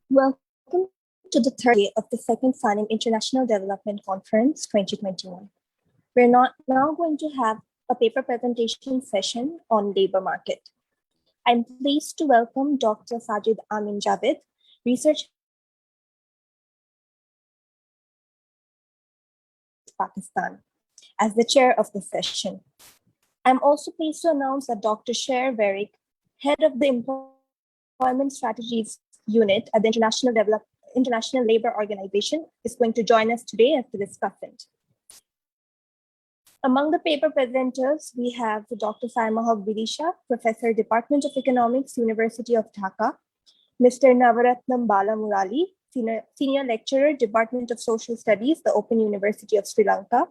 Welcome to the third day of the second SANEM International Development Conference 2021. We're now going to have a paper presentation session on labor market. I'm pleased to welcome Dr. Sajid Amin Javed, Research Pakistan, as the chair of the session. I'm also pleased to announce that Dr. Sher Verick, head of the Employment Strategies Unit at the International Labour Organization, is going to join us today as the discussant. Among the paper presenters, we have Dr. Saimahok Vidisha, Professor, Department of Economics, University of Dhaka, Mr. Navaratnam Balamurali, Senior Lecturer, Department of Social Studies, the Open University of Sri Lanka,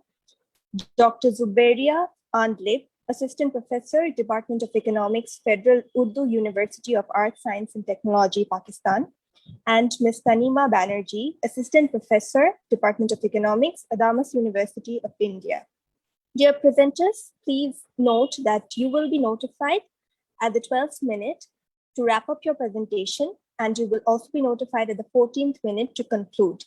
Dr. Zubaria Andlib, Assistant Professor, Department of Economics, Federal Urdu University of Arts, Science and Technology, Pakistan, and Ms. Tanima Banerjee, Assistant Professor, Department of Economics, Adamas University of India. Dear presenters, please note that you will be notified at the 12th minute to wrap up your presentation, and you will also be notified at the 14th minute to conclude.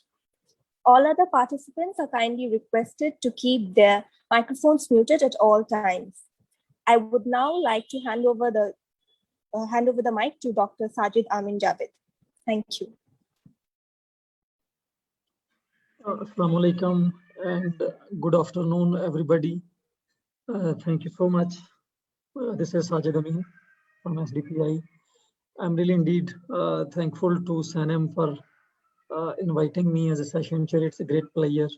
All other participants are kindly requested to keep their microphones muted at all times. I would now like to hand over the mic to Dr. Sajid Amin Javed. Thank you. Assalamu alaikum and good afternoon, everybody. Thank you so much. This is Sajid Amin from SDPI. I'm really indeed thankful to SANEM for inviting me as a session chair. It's a great pleasure.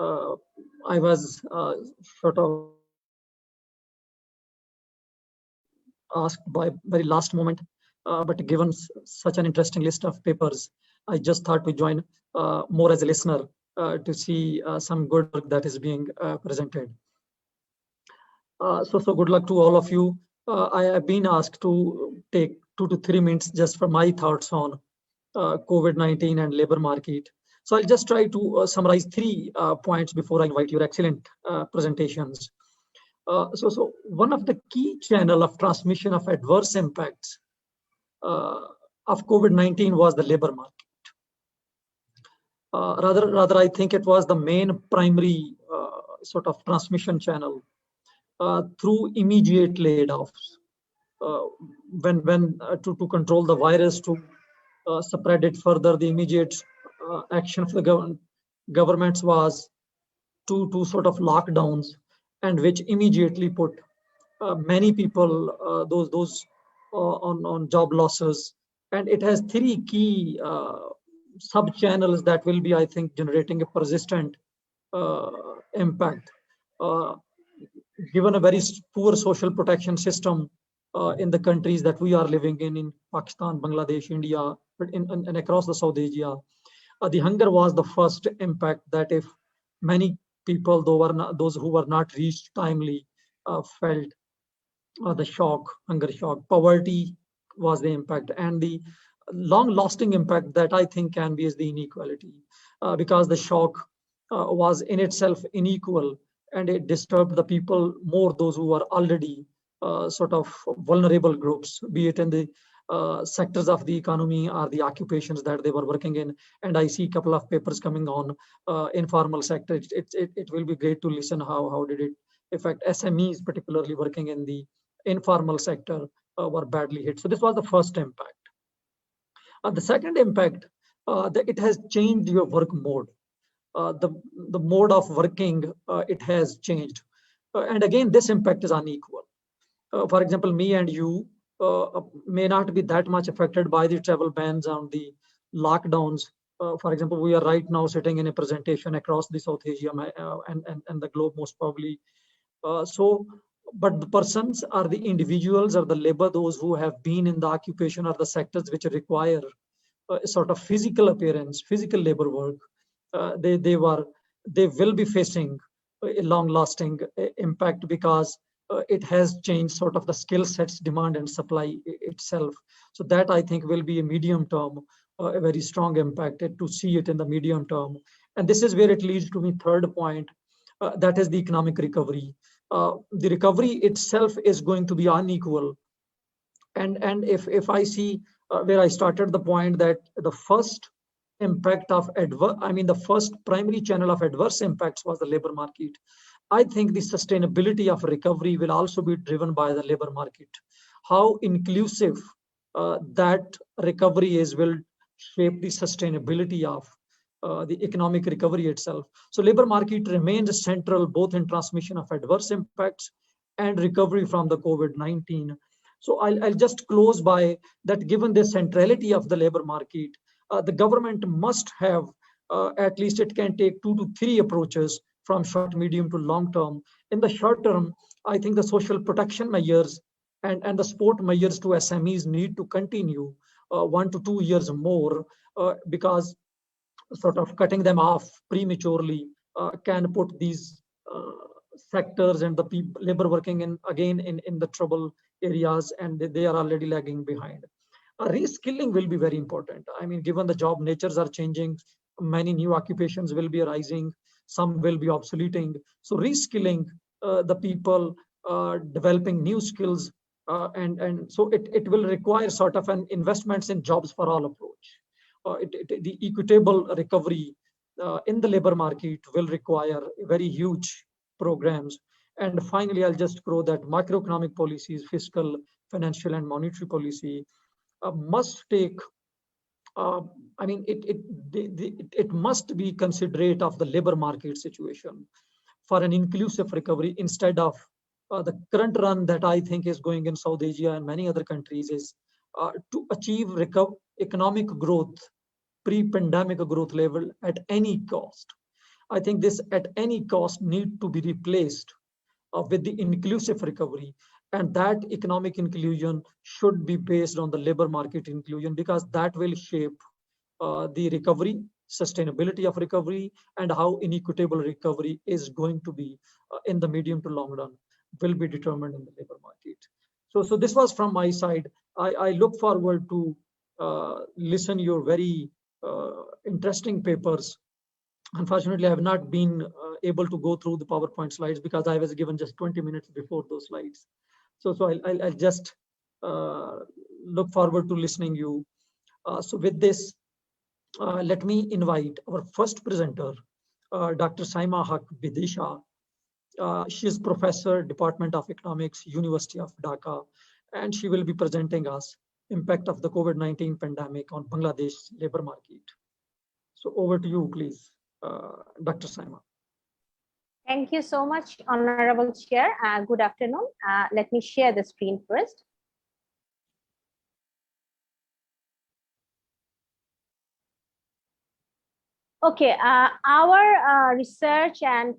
I was sort of asked by very last moment, but given such an interesting list of papers, I just thought to join more as a listener to see some good work that is being presented. So good luck to all of you. I have been asked to take 2 to 3 minutes just for my thoughts on COVID-19 and labor market. So I'll just try to summarize 3 points before I invite your excellent presentations. So one of the key channel of transmission of adverse impacts of COVID-19 was the labor market. Rather, I think it was the main primary sort of transmission channel through immediate layoffs. When to control the virus, to spread it further, the immediate action of the governments was to sort of lockdowns, and which immediately put many people those on job losses. And it has 3 key sub channels that will be, I think, generating a persistent impact. Given a very poor social protection system in the countries that we are living in Pakistan, Bangladesh, India, and across the South Asia, the hunger was the first impact. That if many people, those who were not reached timely, felt the shock, hunger shock. Poverty was the impact, and the long-lasting impact that I think can be is the inequality, because the shock was in itself unequal, and it disturbed the people more, those who are already sort of vulnerable groups, be it in the sectors of the economy or the occupations that they were working in. And I see a couple of papers coming on informal sector. It will be great to listen how did it affect SMEs, particularly working in the informal sector, were badly hit. So this was the first impact. The second impact, that it has changed your work mode. The mode of working, it has changed. And again, this impact is unequal. For example, me and you may not be that much affected by the travel bans and the lockdowns. For example, we are right now sitting in a presentation across the South Asia and the globe most probably. But the persons are the individuals or the labor, those who have been in the occupation or the sectors which require a sort of physical appearance, physical labor work. They will be facing a long-lasting impact, because it has changed sort of the skill sets, demand and supply itself. So that I think will be a medium term, a very strong impact to see it in the medium term. And this is where it leads to my third point, that is the economic recovery. The recovery itself is going to be unequal. And if I see where I started the point that the first impact of the first primary channel of adverse impacts was the labor market. I think the sustainability of recovery will also be driven by the labor market. How inclusive that recovery is will shape the sustainability of the economic recovery itself. So labor market remains central both in transmission of adverse impacts and recovery from the COVID-19. So I'll just close by that given the centrality of the labor market, the government must have, at least it can take 2 to 3 approaches from short, medium to long term. In the short term, I think the social protection measures and the support measures to SMEs need to continue 1 to 2 years more, because sort of cutting them off prematurely can put these sectors and the people, labor working in the trouble areas, and they are already lagging behind. Reskilling will be very important. I mean, given the job natures are changing, many new occupations will be arising, some will be obsoleting. So reskilling the people, developing new skills, and so it will require sort of an investments in jobs for all approach. The equitable recovery in the labor market will require very huge programs. And finally, I'll just grow that macroeconomic policies, fiscal, financial, and monetary policy must take. It must be considerate of the labor market situation for an inclusive recovery instead of the current run that I think is going in South Asia and many other countries is to achieve economic growth, pre-pandemic growth level at any cost. I think this at any cost need to be replaced with the inclusive recovery, and that economic inclusion should be based on the labor market inclusion, because that will shape the recovery, sustainability of recovery, and how inequitable recovery is going to be in the medium to long run will be determined in the labor market. So this was from my side. I look forward to listen your very interesting papers. Unfortunately, I have not been able to go through the PowerPoint slides because I was given just 20 minutes before those slides. So I'll just look forward to listening you. So with this, let me invite our first presenter, Dr. Saima Haq Bidisha. She is Professor, Department of Economics, University of Dhaka, and she will be presenting us impact of the COVID-19 pandemic on Bangladesh labor market. So over to you, please, Dr. Saima. Thank you so much, Honorable Chair. Good afternoon. Let me share the screen first. Okay, our research and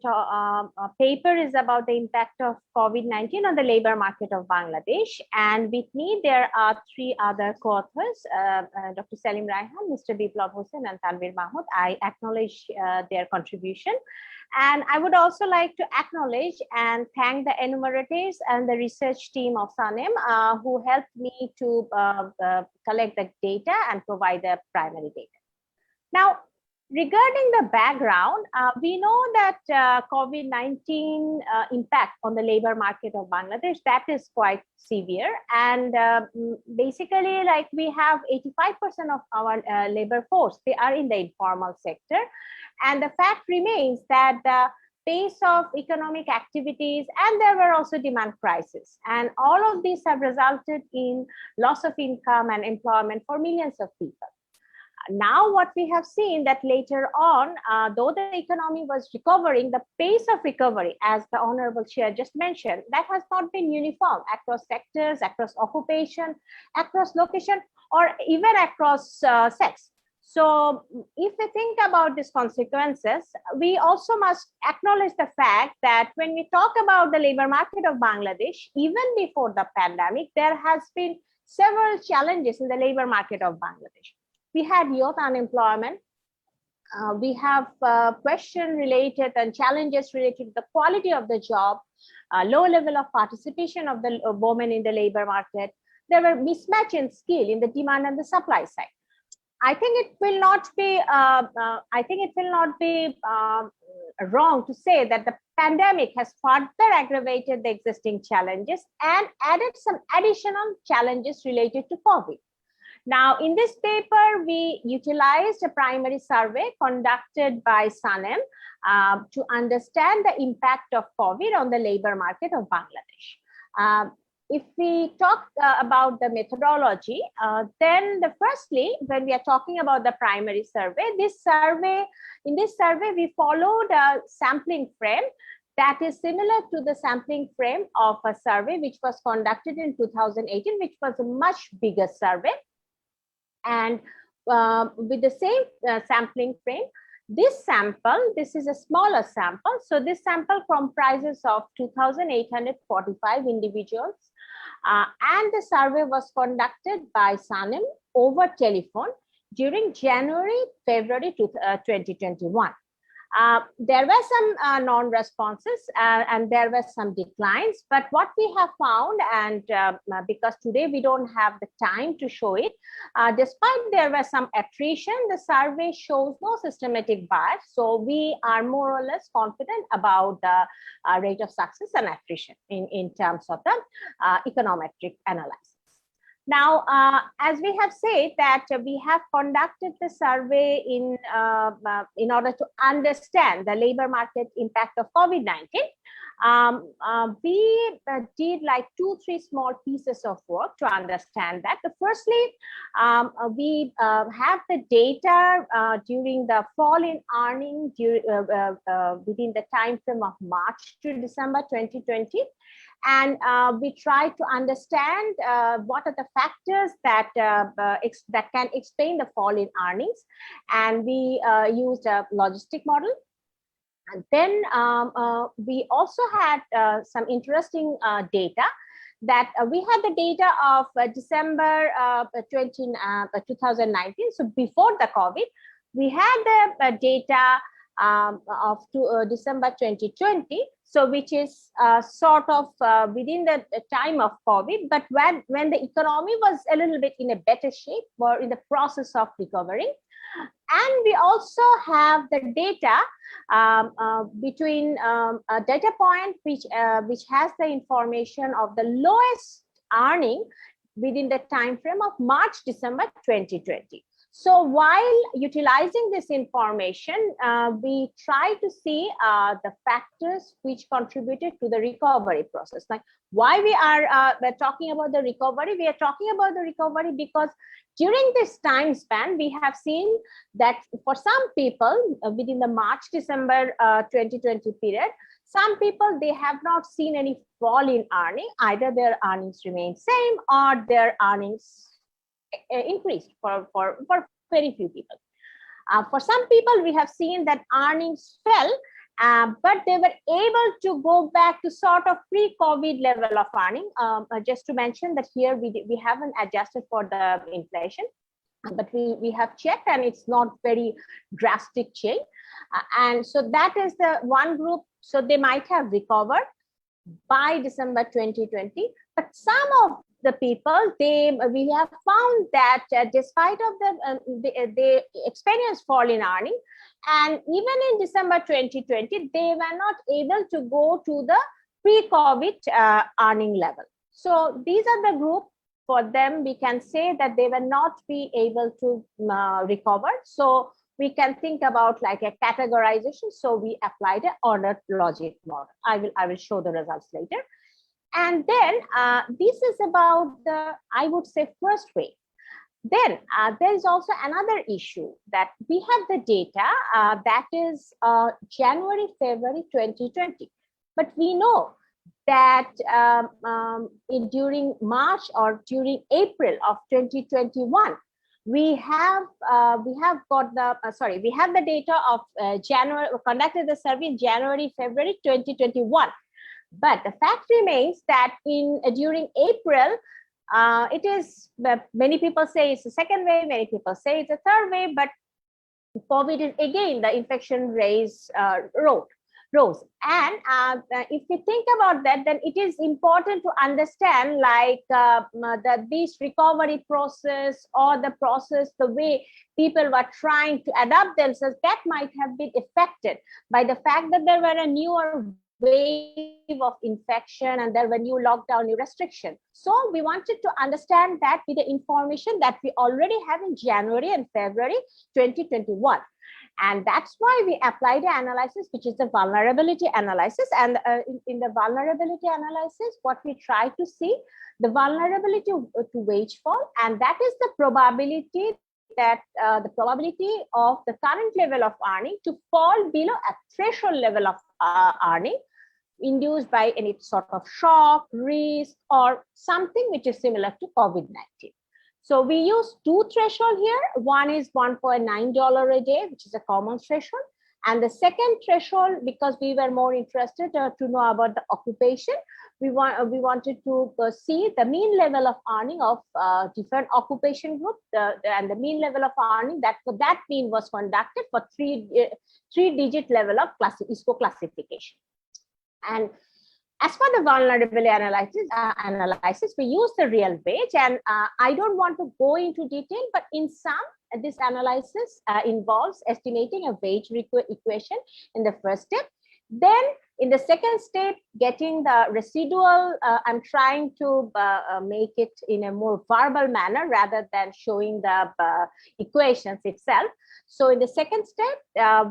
paper is about the impact of COVID-19 on the labor market of Bangladesh. And with me, there are 3 other co-authors, Dr. Salim Raihan, Mr. Biplab Hossain, and Tanvir Mahmood. I acknowledge their contribution. And I would also like to acknowledge and thank the enumerators and the research team of SANEM who helped me to collect the data and provide the primary data. Now, regarding the background, we know that COVID-19 impact on the labor market of Bangladesh, that is quite severe. And basically, like we have 85% of our labor force, they are in the informal sector. And the fact remains that the pace of economic activities, and there were also demand crises. And all of these have resulted in loss of income and employment for millions of people. Now, what we have seen that later on, though the economy was recovering, the pace of recovery, as the Honorable Chair just mentioned, that has not been uniform across sectors, across occupation, across location, or even across sex. So if we think about these consequences, we also must acknowledge the fact that when we talk about the labor market of Bangladesh, even before the pandemic, there has been several challenges in the labor market of Bangladesh. We had youth unemployment. We have questions related and challenges related to the quality of the job, low level of participation of the women in the labor market. There were mismatch in skill in the demand and the supply side. I think it will not be wrong to say that the pandemic has further aggravated the existing challenges and added some additional challenges related to COVID. Now, in this paper, we utilized a primary survey conducted by SANEM to understand the impact of COVID on the labor market of Bangladesh. If we talk about the methodology, then firstly, when we are talking about the primary survey, in this survey, we followed a sampling frame that is similar to the sampling frame of a survey which was conducted in 2018, which was a much bigger survey. And with the same sampling frame, this is a smaller sample. So this sample comprises of 2,845 individuals. And the survey was conducted by SANEM over telephone during January-February 2021. There were some non-responses and there were some declines, but what we have found, and because today we don't have the time to show it, despite there were some attrition, the survey shows no systematic bias. So we are more or less confident about the rate of success and attrition in terms of the econometric analysis. Now, as we have said that we have conducted the survey in order to understand the labor market impact of COVID-19. We did like 2-3 small pieces of work to understand that. Firstly, we have the data during the fall in earning within the time frame of March to December 2020. And we try to understand what are the factors that can explain the fall in earnings. And we used a logistic model. And then we also had some interesting data that we had the data of December 2019. So before the COVID, we had the data of December 2020. So which is sort of within the time of COVID, but when the economy was a little bit in a better shape or in the process of recovering. And we also have the data between a data point which has the information of the lowest earning within the time frame of March-December 2020. So while utilizing this information, we try to see the factors which contributed to the recovery process. Like why we're talking about the recovery? We are talking about the recovery because during this time span, we have seen that for some people within the March-December 2020 period, some people, they have not seen any fall in earning. Either their earnings remain same or their earnings increased for very few people. For some people, we have seen that earnings fell, but they were able to go back to sort of pre-COVID level of earning. Just to mention that here we haven't adjusted for the inflation, but we have checked and it's not very drastic change. And so that is the one group. So they might have recovered by December 2020, but some of the people, we have found that despite of they experienced fall in earning, and even in December 2020, they were not able to go to the pre-COVID earning level. So these are the group. For them, we can say that they will not be able to recover. So we can think about like a categorization. So we applied an ordered logic model. I will show the results later. And then this is about the, I would say, first wave. Then there is also another issue that we have the data that is January, February 2020. But we know that during March or during April of 2021, we have got the we have the data of January. We conducted the survey in January, February 2021. But the fact remains that during April, it is, many people say it's a second wave, many people say it's a third wave, but COVID is again, the infection rose. And if we think about that, then it is important to understand like this recovery process or the process, the way people were trying to adapt themselves, that might have been affected by the fact that there were a newer wave of infection, and there were new lockdown, new restriction. So we wanted to understand that with the information that we already have in January and February 2021. And that's why we applied the analysis, which is the vulnerability analysis. And in the vulnerability analysis, what we try to see, the vulnerability to wage fall, and that is the probability that the probability of the current level of earning to fall below a threshold level of earning induced by any sort of shock, risk, or something which is similar to COVID-19. So we use two thresholds here. One is $1.9 a day, which is a common threshold. And the second threshold, because we were more interested to know about the occupation, we wanted to see the mean level of earning of different occupation group, and the mean level of earning that for that mean was conducted for three-digit level of ISCO classification. And as for the vulnerability analysis, we use the real wage, and I don't want to go into detail, but in sum, this analysis involves estimating a wage equation in the first step. Then in the second step, getting the residual, I'm trying to make it in a more verbal manner rather than showing the equations itself. So in the second step,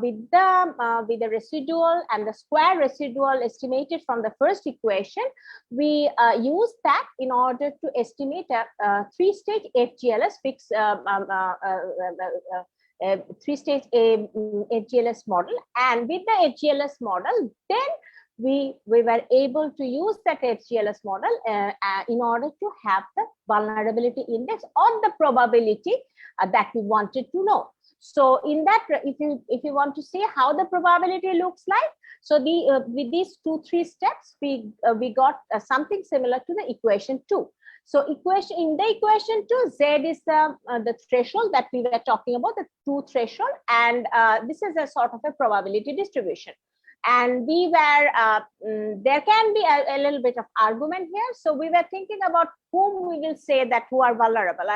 with the residual and the square residual estimated from the first equation, we use that in order to estimate a three-stage FGLS fixed three-stage HGLS model. And with the HGLS model, then we were able to use that HGLS model in order to have the vulnerability index or the probability that we wanted to know. So in that, if you want to see how the probability looks like, so with these 2-3 steps, we got something similar to the equation 2. So in the equation 2, Z is the threshold that we were talking about, the 2 threshold, and this is a sort of a probability distribution. And we were, there can be a little bit of argument here. So we were thinking about whom we will say that who are vulnerable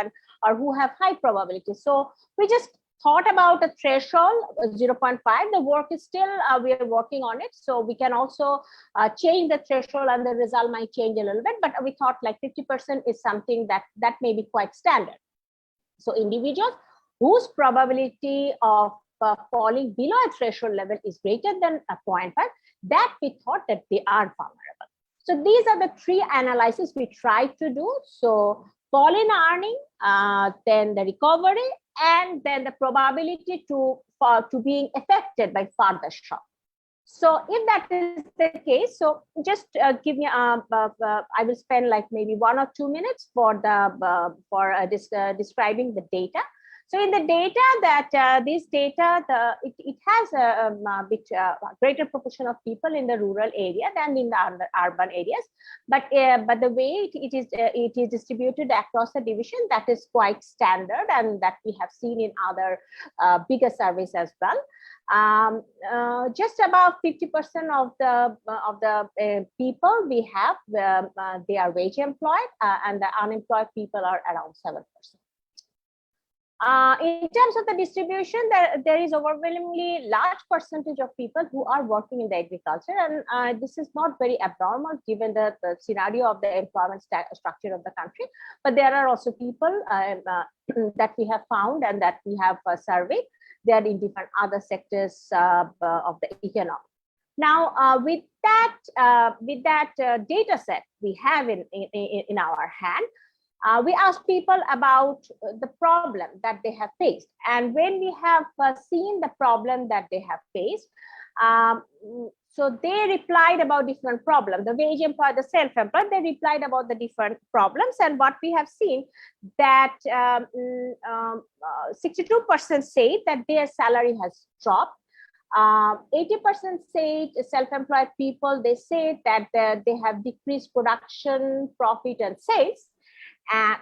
or who have high probability. So we just thought about a threshold 0.5. The work is still, we are working on it. So we can also change the threshold and the result might change a little bit, but we thought like 50% is something that may be quite standard. So individuals whose probability of falling below a threshold level is greater than 0.5, that we thought that they are vulnerable. So these are the 3 analyses we tried to do. So fall in earning, then the recovery, and then the probability to being affected by further shock. So if that is the case, so just give me, I will spend like maybe 1 or 2 minutes for describing the data. So in the data that this data, it has a bit greater proportion of people in the rural area than in the urban areas, but the way it is distributed across the division, that is quite standard, and that we have seen in other bigger surveys as well. Just about 50% of the people we have, they are wage employed, and the unemployed people are around 7%. In terms of the distribution, there is overwhelmingly large percentage of people who are working in the agriculture, and this is not very abnormal given the scenario of the employment structure of the country. But there are also people that we have found and that we have surveyed. They are in different other sectors of the economy. Now, with that data set we have in our hand, we asked people about the problem that they have faced. And when we have seen the problem that they have faced, so they replied about different problems. The wage employed, the self-employed, they replied about the different problems. And what we have seen that 62% say that their salary has dropped. 80% say self-employed people, they say that they have decreased production, profit, and sales.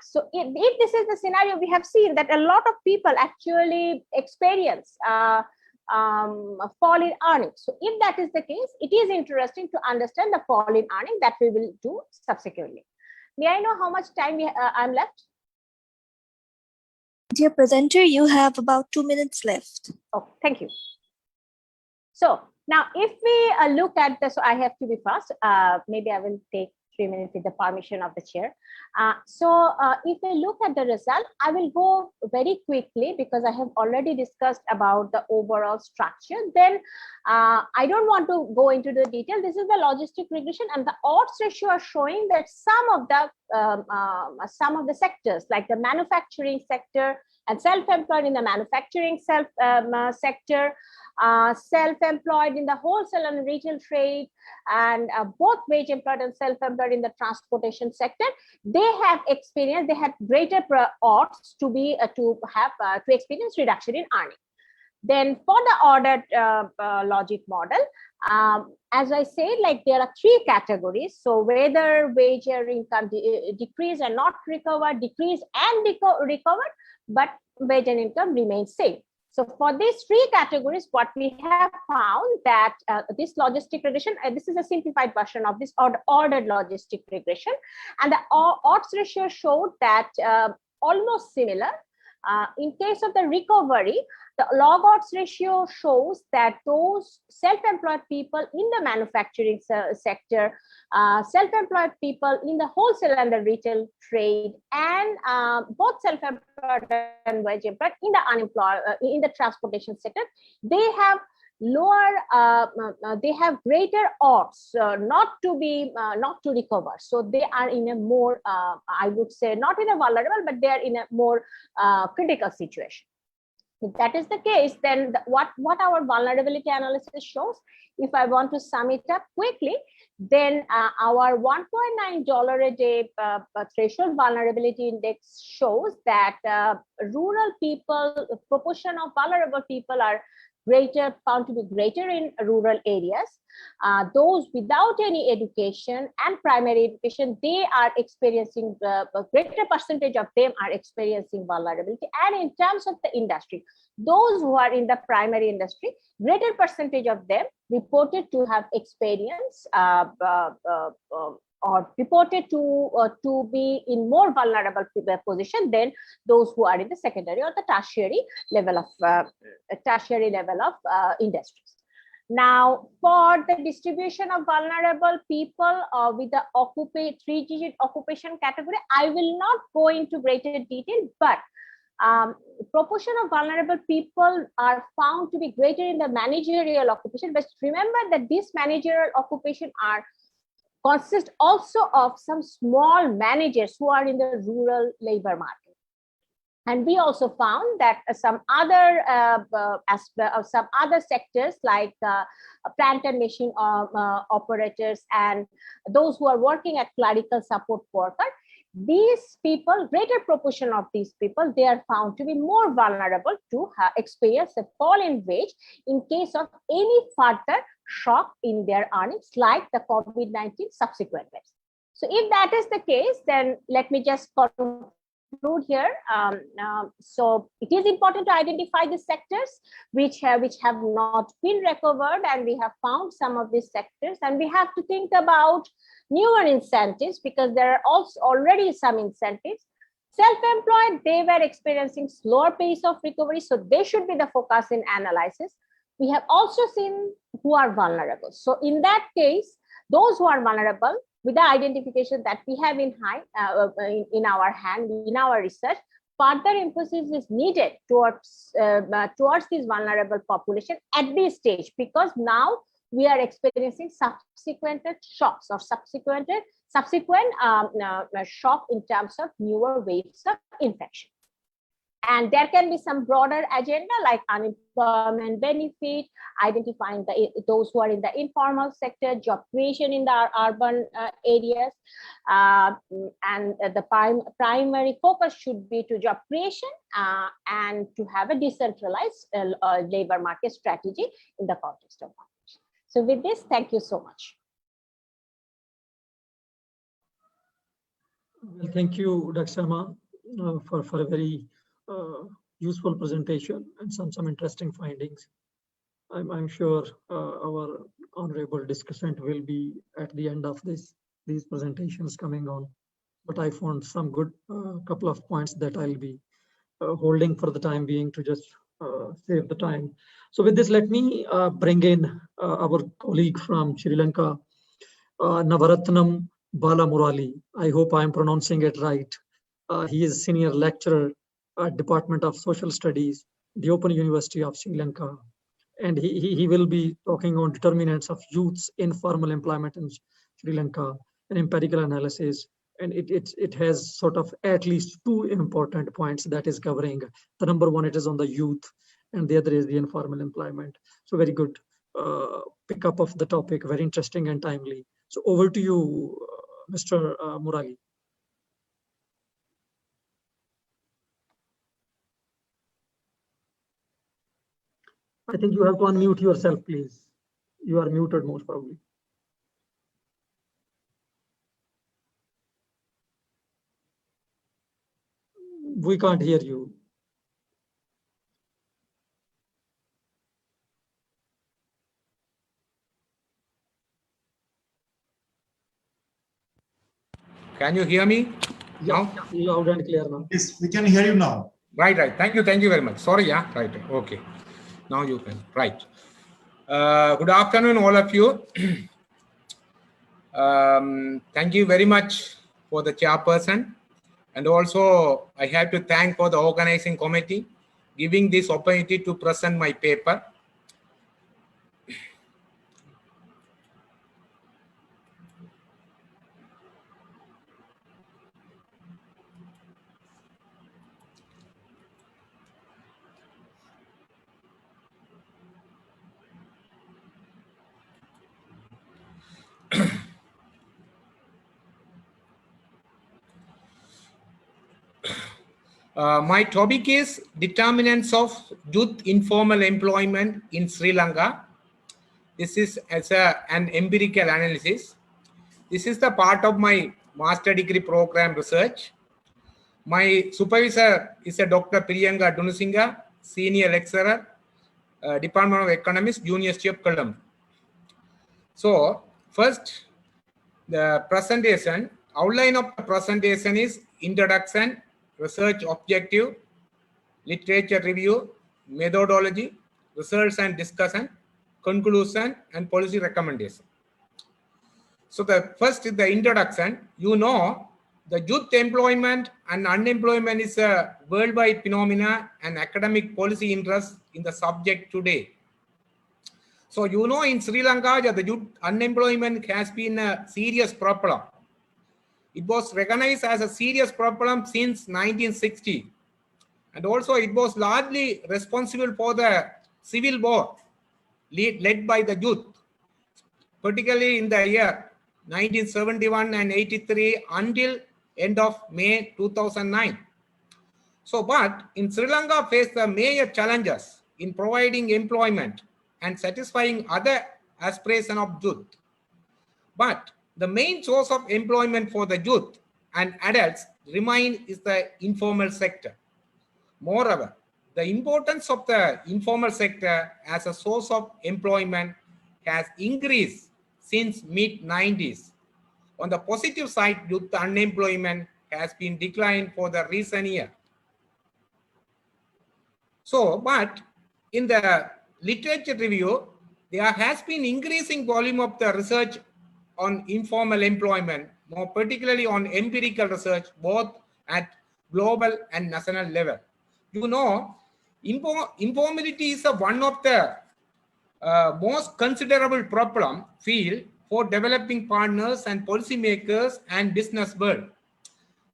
So if this is the scenario, we have seen that a lot of people actually experience fall in earnings. So if that is the case, it is interesting to understand the fall in earning that we will do subsequently. May I know how much time I'm left? Dear presenter, you have about 2 minutes left. Oh, thank you. So Now, if we look at this, so I have to be fast. Maybe I will take 3 minutes with the permission of the chair. If we look at the result, I will go very quickly because I have already discussed about the overall structure. Then I don't want to go into the detail. This is the logistic regression, and the odds ratio are showing that some of the sectors, like the manufacturing sector and self-employed in the manufacturing sector, self-employed in the wholesale and retail trade, and both wage employed and self-employed in the transportation sector, they have greater odds to experience reduction in earning. Then for the ordered logic model, as I said, like there are 3 categories. So whether wage or income decrease and not recover, decrease and recovered, but wage and income remain same. So for these 3 categories, what we have found that this logistic regression, this is a simplified version of this ordered logistic regression, and the odds ratio showed that almost similar. In case of the recovery, the log odds ratio shows that those self-employed people in the manufacturing sector, self-employed people in the wholesale and the retail trade, and both self-employed and wage employed in the unemployed in the transportation sector, they have they have greater odds not to recover. So they are in a more, I would say, not in a vulnerable, but they are in a more critical situation. If that is the case, then what our vulnerability analysis shows, if I want to sum it up quickly, then our $1.9 a day threshold vulnerability index shows that rural people, proportion of vulnerable people are found to be greater in rural areas. Those without any education and primary education, they are experiencing a greater percentage of them are experiencing vulnerability. And in terms of the industry, those who are in the primary industry, greater percentage of them reported to have experienced or reported to be in more vulnerable position than those who are in the secondary or the tertiary level of industries. Now, for the distribution of vulnerable people with the 3-digit occupation category, I will not go into greater detail, but proportion of vulnerable people are found to be greater in the managerial occupation. But remember that these managerial occupation consist also of some small managers who are in the rural labor market. And we also found that some other sectors like plant and machine operators and those who are working at clerical support worker, these people, greater proportion of these people, they are found to be more vulnerable to experience a fall in wage in case of any further shock in their earnings, like the COVID-19 subsequent waves. So if that is the case, then let me just conclude here. So it is important to identify the sectors which have not been recovered, and we have found some of these sectors, and we have to think about newer incentives because there are also already some incentives. Self-employed, they were experiencing slower pace of recovery, so they should be the focus in analysis. We have also seen who are vulnerable. So in that case, those who are vulnerable, with the identification that we have in our hand, in our research, further emphasis is needed towards this vulnerable population at this stage, because now we are experiencing subsequent shocks or subsequent shock in terms of newer waves of infection. And there can be some broader agenda like unemployment benefit, identifying those who are in the informal sector, job creation in the urban areas, and the primary focus should be to job creation and to have a decentralized labor market strategy in the context of population. So with this, thank you so much. Well, thank you, Dr. Sharma, for a very useful presentation and some interesting findings. I'm sure our honorable discussant will be at the end of these presentations coming on, but I found some good couple of points that I'll be holding for the time being to just save the time. So with this, let me bring in our colleague from Sri Lanka, Navaratnam Balamurali. I hope I am pronouncing it right. He is senior lecturer at Department of Social Studies, the Open University of Sri Lanka. And he will be talking on determinants of youth's informal employment in Sri Lanka, an empirical analysis. And it has sort of at least two important points that is covering. The number one, it is on the youth, and the other is the informal employment. So very good pickup of the topic, very interesting and timely. So over to you, Mr. Murali. I think you have to unmute yourself, please. You are muted most probably. We can't hear you. Can you hear me now? Loud and clear now. Yes, we can hear you now. Right. Thank you very much. Sorry, yeah, right. Okay. Now you can. Right. Good afternoon, all of you. Thank you very much for the chairperson. And also, I have to thank for the organizing committee giving this opportunity to present my paper. My topic is determinants of youth informal employment in Sri Lanka. This is as an empirical analysis. This is the part of my master degree program research. My supervisor is a Dr. Priyanka Dunusinga, senior lecturer, Department of Economics, University of Colombo. So first, the presentation, outline of the presentation is introduction, research objective, literature review, methodology, results and discussion, conclusion, and policy recommendation. So the first is the introduction. You know, the youth employment and unemployment is a worldwide phenomena and academic policy interest in the subject today. So you know, in Sri Lanka, the youth unemployment has been a serious problem. It was recognized as a serious problem since 1960. And also it was largely responsible for the civil war led by the youth, particularly in the year 1971 and 83 until end of May 2009. So, but in Sri Lanka faced the major challenges in providing employment and satisfying other aspirations of youth. But the main source of employment for the youth and adults is the informal sector. Moreover, the importance of the informal sector as a source of employment has increased since mid-90s. On the positive side, youth unemployment has been declined for the recent year. So, but in the literature review, there has been increasing volume of the research on informal employment, more particularly on empirical research, both at global and national level. You know, informality is one of the most considerable problem field for developing partners and policymakers and business world.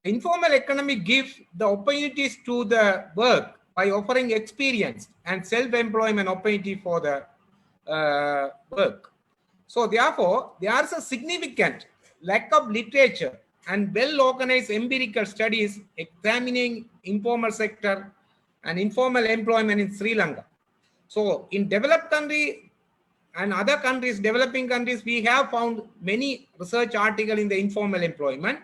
Informal economy gives the opportunities to the work by offering experience and self-employment opportunity for the work. So therefore, there is a significant lack of literature and well-organized empirical studies examining informal sector and informal employment in Sri Lanka. So in developed countries and other countries, developing countries, we have found many research articles in the informal employment.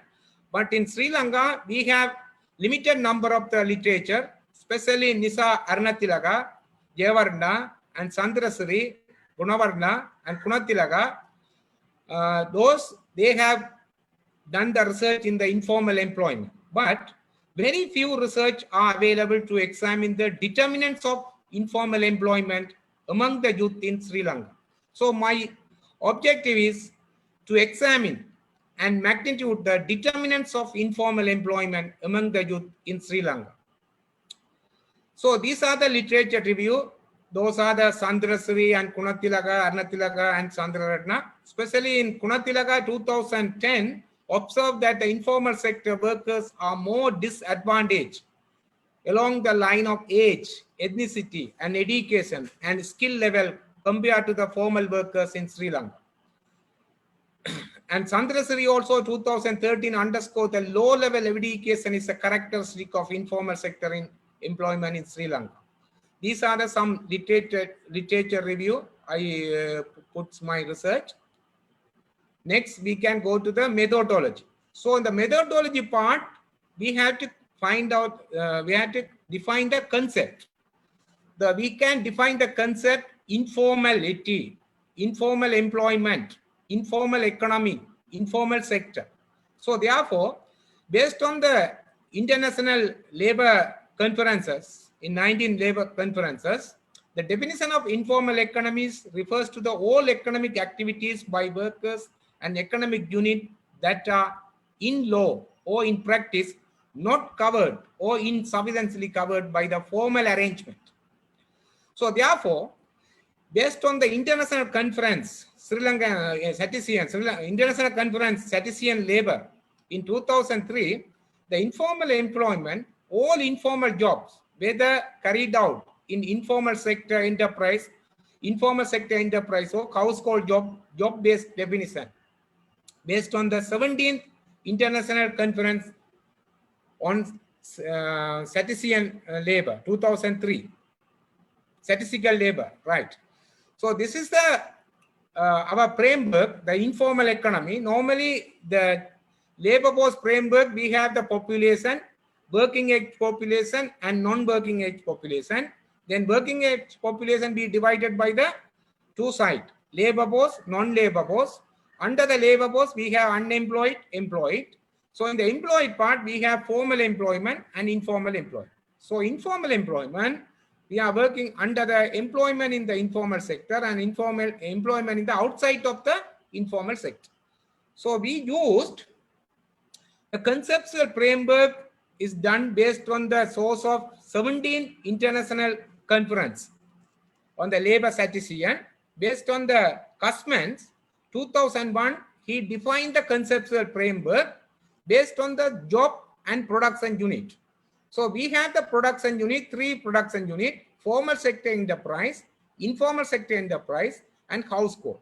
But in Sri Lanka, we have limited number of the literature, especially Nisa Arunatilaga, Jayavarna, and Sandrasri, Gunavarna, and Kunatilaga. Those, they have done the research in the informal employment. But very few research are available to examine the determinants of informal employment among the youth in Sri Lanka. So my objective is to examine and magnitude the determinants of informal employment among the youth in Sri Lanka. So these are the literature review. Those are the Sandrasri and Kunatilaga, Arnatilaga and Sandraratna. Especially in Kunatilaga 2010, observed that the informal sector workers are more disadvantaged along the line of age, ethnicity and education and skill level compared to the formal workers in Sri Lanka. And Sandrasri also 2013 underscored the low level education is a characteristic of informal sector in employment in Sri Lanka. These are the some literature review. I put my research. Next, we can go to the methodology. So in the methodology part, we have to find out, we have to define the concept. We can define the concept informality, informal employment, informal economy, informal sector. So therefore, based on the international labor conferences, in 19 labor conferences, the definition of informal economies refers to the all economic activities by workers and economic unit that are in law or in practice not covered or insufficiently covered by the formal arrangement. So therefore, based on the international conference, Sri Lanka International Conference Statistician Labor in 2003, the informal employment, all informal jobs, whether carried out in informal sector enterprise or household job-based definition, based on the 17th International Conference on Statistician Labor, 2003, statistical labor, right? So this is the our framework, the informal economy. Normally, the labor force framework, we have the population, working age population and non-working age population. Then working age population be divided by the two sides, labor force, non-labor force. Under the labor force, we have unemployed, employed. So in the employed part, we have formal employment and informal employment. So informal employment, we are working under the employment in the informal sector and informal employment in the outside of the informal sector. So we used the conceptual framework is done based on the source of 17 international conference on the labor statistician. Based on the Custman's 2001, he defined the conceptual framework based on the job and production unit. So we have the production unit, 3 production unit, formal sector enterprise, informal sector enterprise, and household.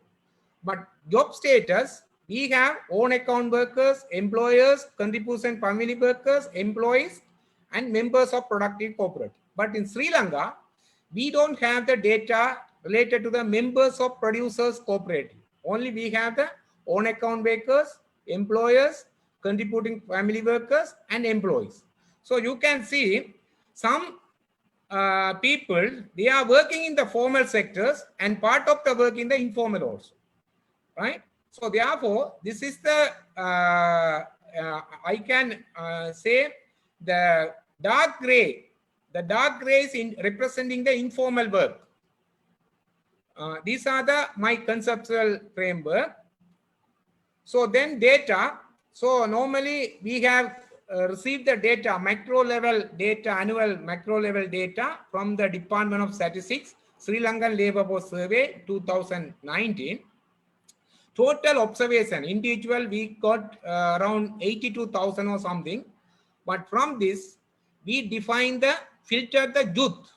But job status, we have own account workers, employers, contribution family workers, employees, and members of productive cooperative. But in Sri Lanka, we don't have the data related to the members of producers cooperative. Only we have the own account workers, employers, contributing family workers, and employees. So you can see some people, they are working in the formal sectors and part of the work in the informal also, right? So therefore, this is the, I can say the dark gray is in representing the informal work. These are my conceptual framework. So then data. So normally we have received the data, macro level data, annual macro level data from the Department of Statistics, Sri Lankan Labour Force Survey 2019. Total observation, individual, we got around 82,000 or something. But from this, we define filter the youth.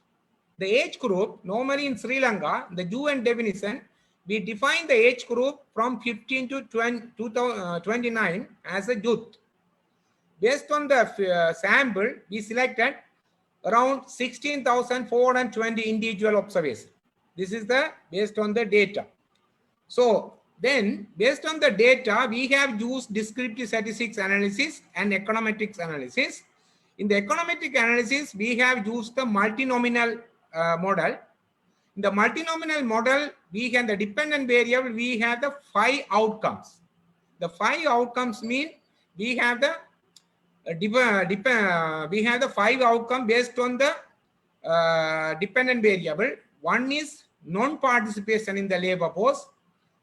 The age group, normally in Sri Lanka, the UN definition, we define the age group from 15 to 29 as a youth. Based on the sample, we selected around 16,420 individual observations. This is based on the data. So then, based on the data, we have used descriptive statistics analysis and econometrics analysis. In the econometric analysis, we have used the multinomial model. In the multinomial model, we have the dependent variable, we have the 5 outcomes. The 5 outcomes mean we have the 5 outcomes based on the dependent variable. One is non-participation in the labor force.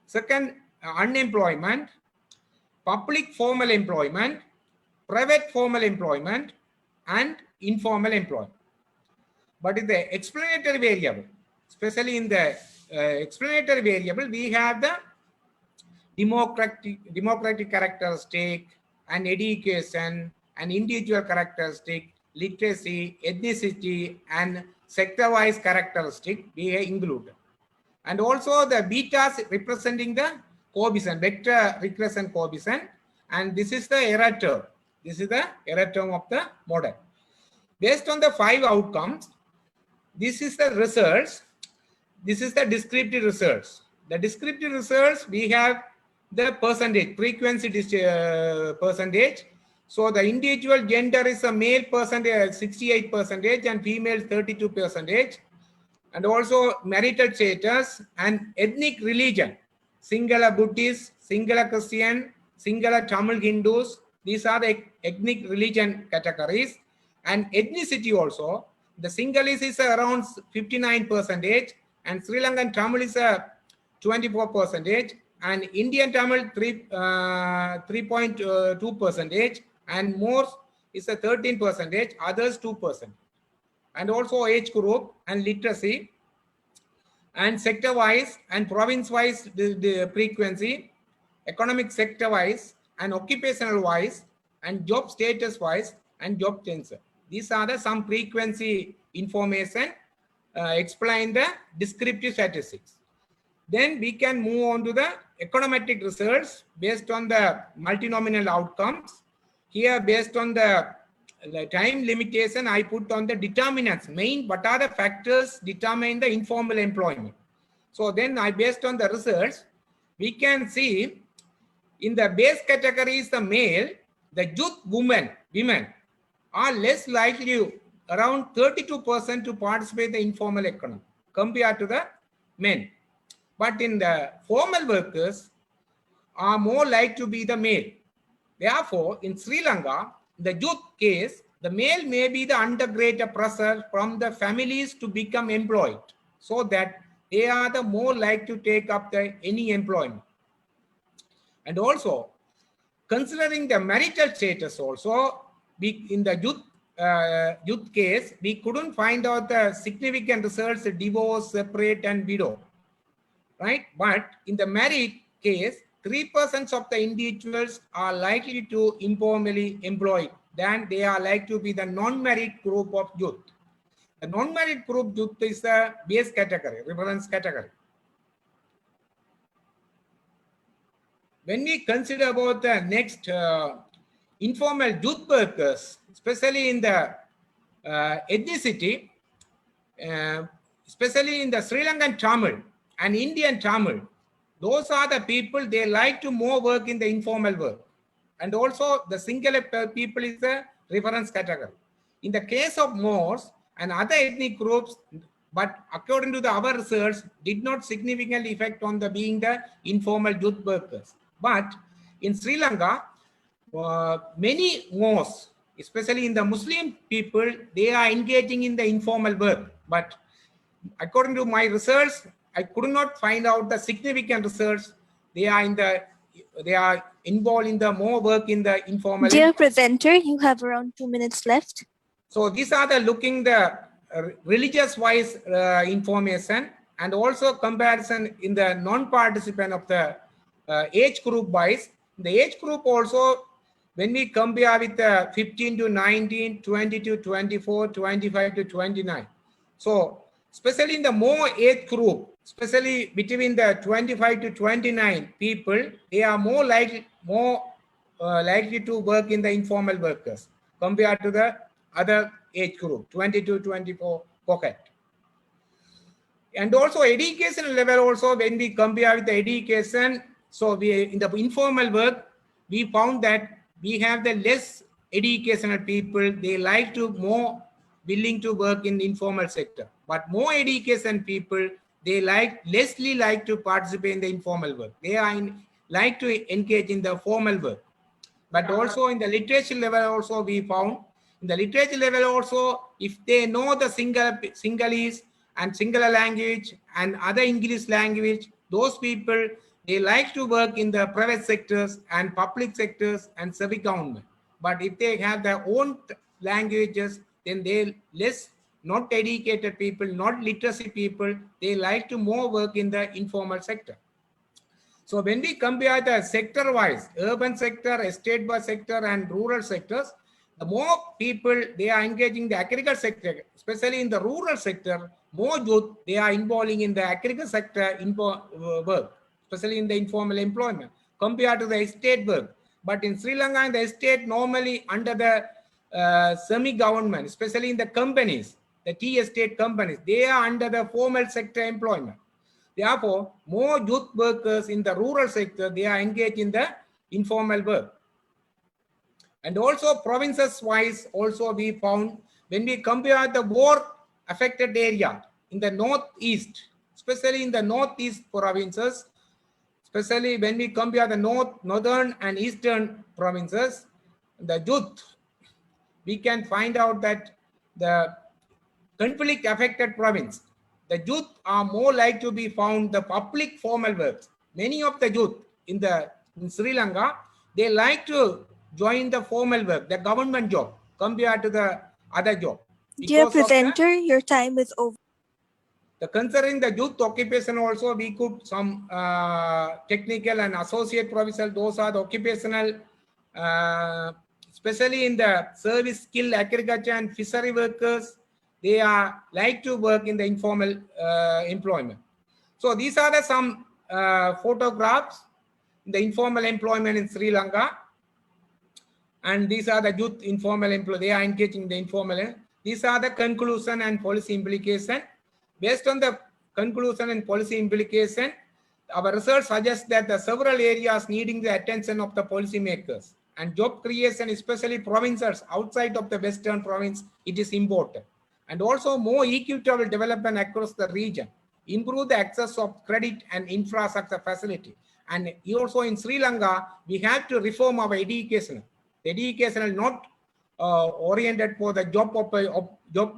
Second, unemployment, public formal employment, private formal employment, and informal employment. But in the explanatory variable, especially in the explanatory variable, we have the democratic characteristic and education and individual characteristic, literacy, ethnicity, and sector-wise characteristic we include. And also the betas representing the coefficient, vector regression coefficient, and this is the error term. This is the error term of the model. Based on the 5 outcomes, this is the results. This is the descriptive results. The descriptive results, we have the percentage, frequency percentage. So the individual gender is a male percentage, 68%, and female 32%. And also marital status and ethnic religion, Sinhala Buddhist, Sinhala Christian, Sinhala Tamil Hindus. These are the ethnic religion categories. And ethnicity also, the Sinhalese is around 59%, and Sri Lankan Tamil is 24%, and Indian Tamil 3.2%, and Morse is 13%, others 2%. And also age group and literacy and sector wise and province wise the frequency, economic sector wise and occupational wise and job status wise and job tensor. These are the some frequency information explain the descriptive statistics. Then we can move on to the econometric results based on the multinomial outcomes. Here based on the time limitation, I put on the determinants, main what are the factors determine the informal employment. So then I based on the results, we can see in the base categories, the male, the youth women are less likely, around 32% to participate in the informal economy compared to the men. But in the formal workers are more likely to be the male. Therefore, in Sri Lanka, the youth case, the male may be the under greater pressure from the families to become employed, so that they are the more likely to take up any employment. And also, considering the marital status also, in the youth case, we couldn't find out the significant results, divorce, separate, and widow, right? But in the married case, 3% of the individuals are likely to informally employed, then they are likely to be the non-married group of youth. The non-married group youth is the base category, reference category. When we consider about the next informal youth workers, especially in the ethnicity, especially in the Sri Lankan Tamil and Indian Tamil, those are the people, they like to more work in the informal work. And also the single people is the reference category. In the case of Moors and other ethnic groups, but according to our research, did not significantly affect on the being the informal youth workers. But in Sri Lanka, many Moors, especially in the Muslim people, they are engaging in the informal work. But according to my research, I could not find out the significant results. They are involved in the more work in the informal. Dear presenter, you have around 2 minutes left. So these are the looking the religious wise information, and also comparison in the non-participant of the age group wise. The age group also, when we compare with the 15 to 19, 20 to 24, 25 to 29. So especially in the more age group, especially between the 25 to 29 people, they are more likely to work in the informal workers compared to the other age group, 20 to 24 pocket. And also education level also, when we compare with the education, so we in the informal work, we found that we have the less educational people, they like to more willing to work in the informal sector. But more education people, they lessly like to participate in the informal work. They are like to engage in the formal work. But also in the literature level also we found In the literature level also, if they know the Sinhalese and Sinhala language and other English language, those people, they like to work in the private sectors and public sectors and civic government. But if they have their own languages, then they less not educated people, not literacy people, they like to more work in the informal sector. So when we compare the sector-wise, urban sector, estate-based sector, and rural sectors, the more people they are engaging the agriculture sector, especially in the rural sector, more youth they are involving in the agriculture sector work, especially in the informal employment, compared to the estate work. But in Sri Lanka, the estate normally under the semi-government, especially in the companies, the tea estate companies, they are under the formal sector employment. Therefore, more youth workers in the rural sector, they are engaged in the informal work. And also provinces-wise, also we found when we compare the war-affected area in the northeast, especially in the northeast provinces, especially when we compare the northern and eastern provinces, the youth, we can find out that the conflict-affected province, the youth are more likely to be found the public formal works. Many of the youth in Sri Lanka, they like to join the formal work, the government job, compared to the other job. Dear presenter, your time is over. Considering the youth occupation also, we could some technical and associate professional, those are the occupational, especially in the service skill, agriculture and fishery workers, they are like to work in the informal employment. So these are some photographs, the informal employment in Sri Lanka. And these are the youth informal employment, they are engaging in the informal. These are the conclusion and policy implication. Based on the conclusion and policy implication, our research suggests that the several areas needing the attention of the policymakers and job creation, especially provinces outside of the Western province, it is important. And also more equitable development across the region, improve the access of credit and infrastructure facility. And also in Sri Lanka, we have to reform our education. The education is not oriented for the job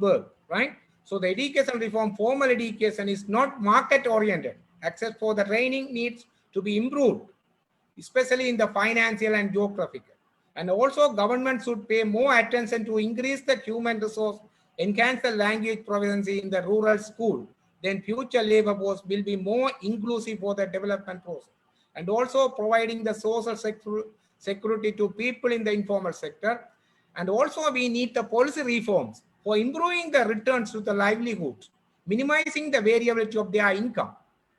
work, right? So the education reform, formal education is not market oriented. Access for the training needs to be improved, especially in the financial and geographical. And also government should pay more attention to increase the human resource, enhance the language proficiency in the rural school. Then future labor force will be more inclusive for the development process. And also providing the social security to people in the informal sector. And also we need the policy reforms for improving the returns to the livelihood, minimizing the variability of their income,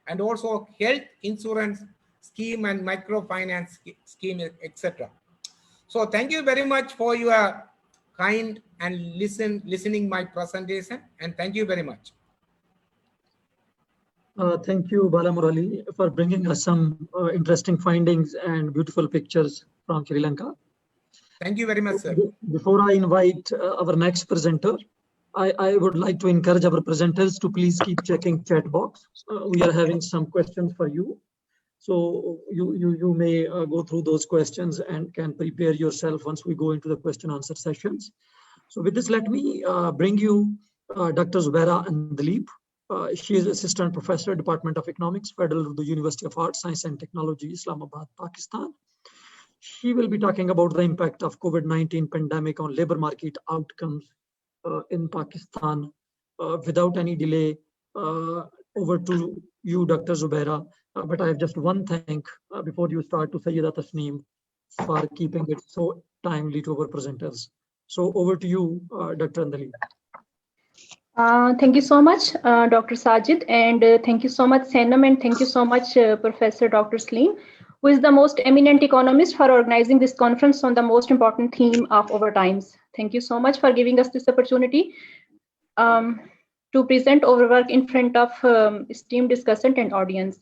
and also health insurance scheme and microfinance scheme, etc. So thank you very much for your kind and listening my presentation, and thank you very much. Thank you, Bala Murali, for bringing us some interesting findings and beautiful pictures from Sri Lanka. Thank you very much, sir. Before I invite our next presenter, I would like to encourage our presenters to please keep checking chat box. We are having some questions for you. So you may go through those questions and can prepare yourself once we go into the question answer sessions. So with this, let me bring you Dr. Zubaira Andalib. She is Assistant Professor, Department of Economics, Federal Urdu University of Arts, Science and Technology, Islamabad, Pakistan. She will be talking about the impact of COVID-19 pandemic on labor market outcomes in Pakistan. Without any delay, over to you, Dr. Zubaira. But I have just one thing before you start to Sayyida Tasneem for keeping it so timely to our presenters. So over to you, Dr. Andalib. Thank you so much, Dr. Sajid, and thank you so much, SANEM, and thank you so much, Professor Dr. Saleem, who is the most eminent economist, for organizing this conference on the most important theme of our times. Thank you so much for giving us this opportunity to present our work in front of esteemed discussant and audience.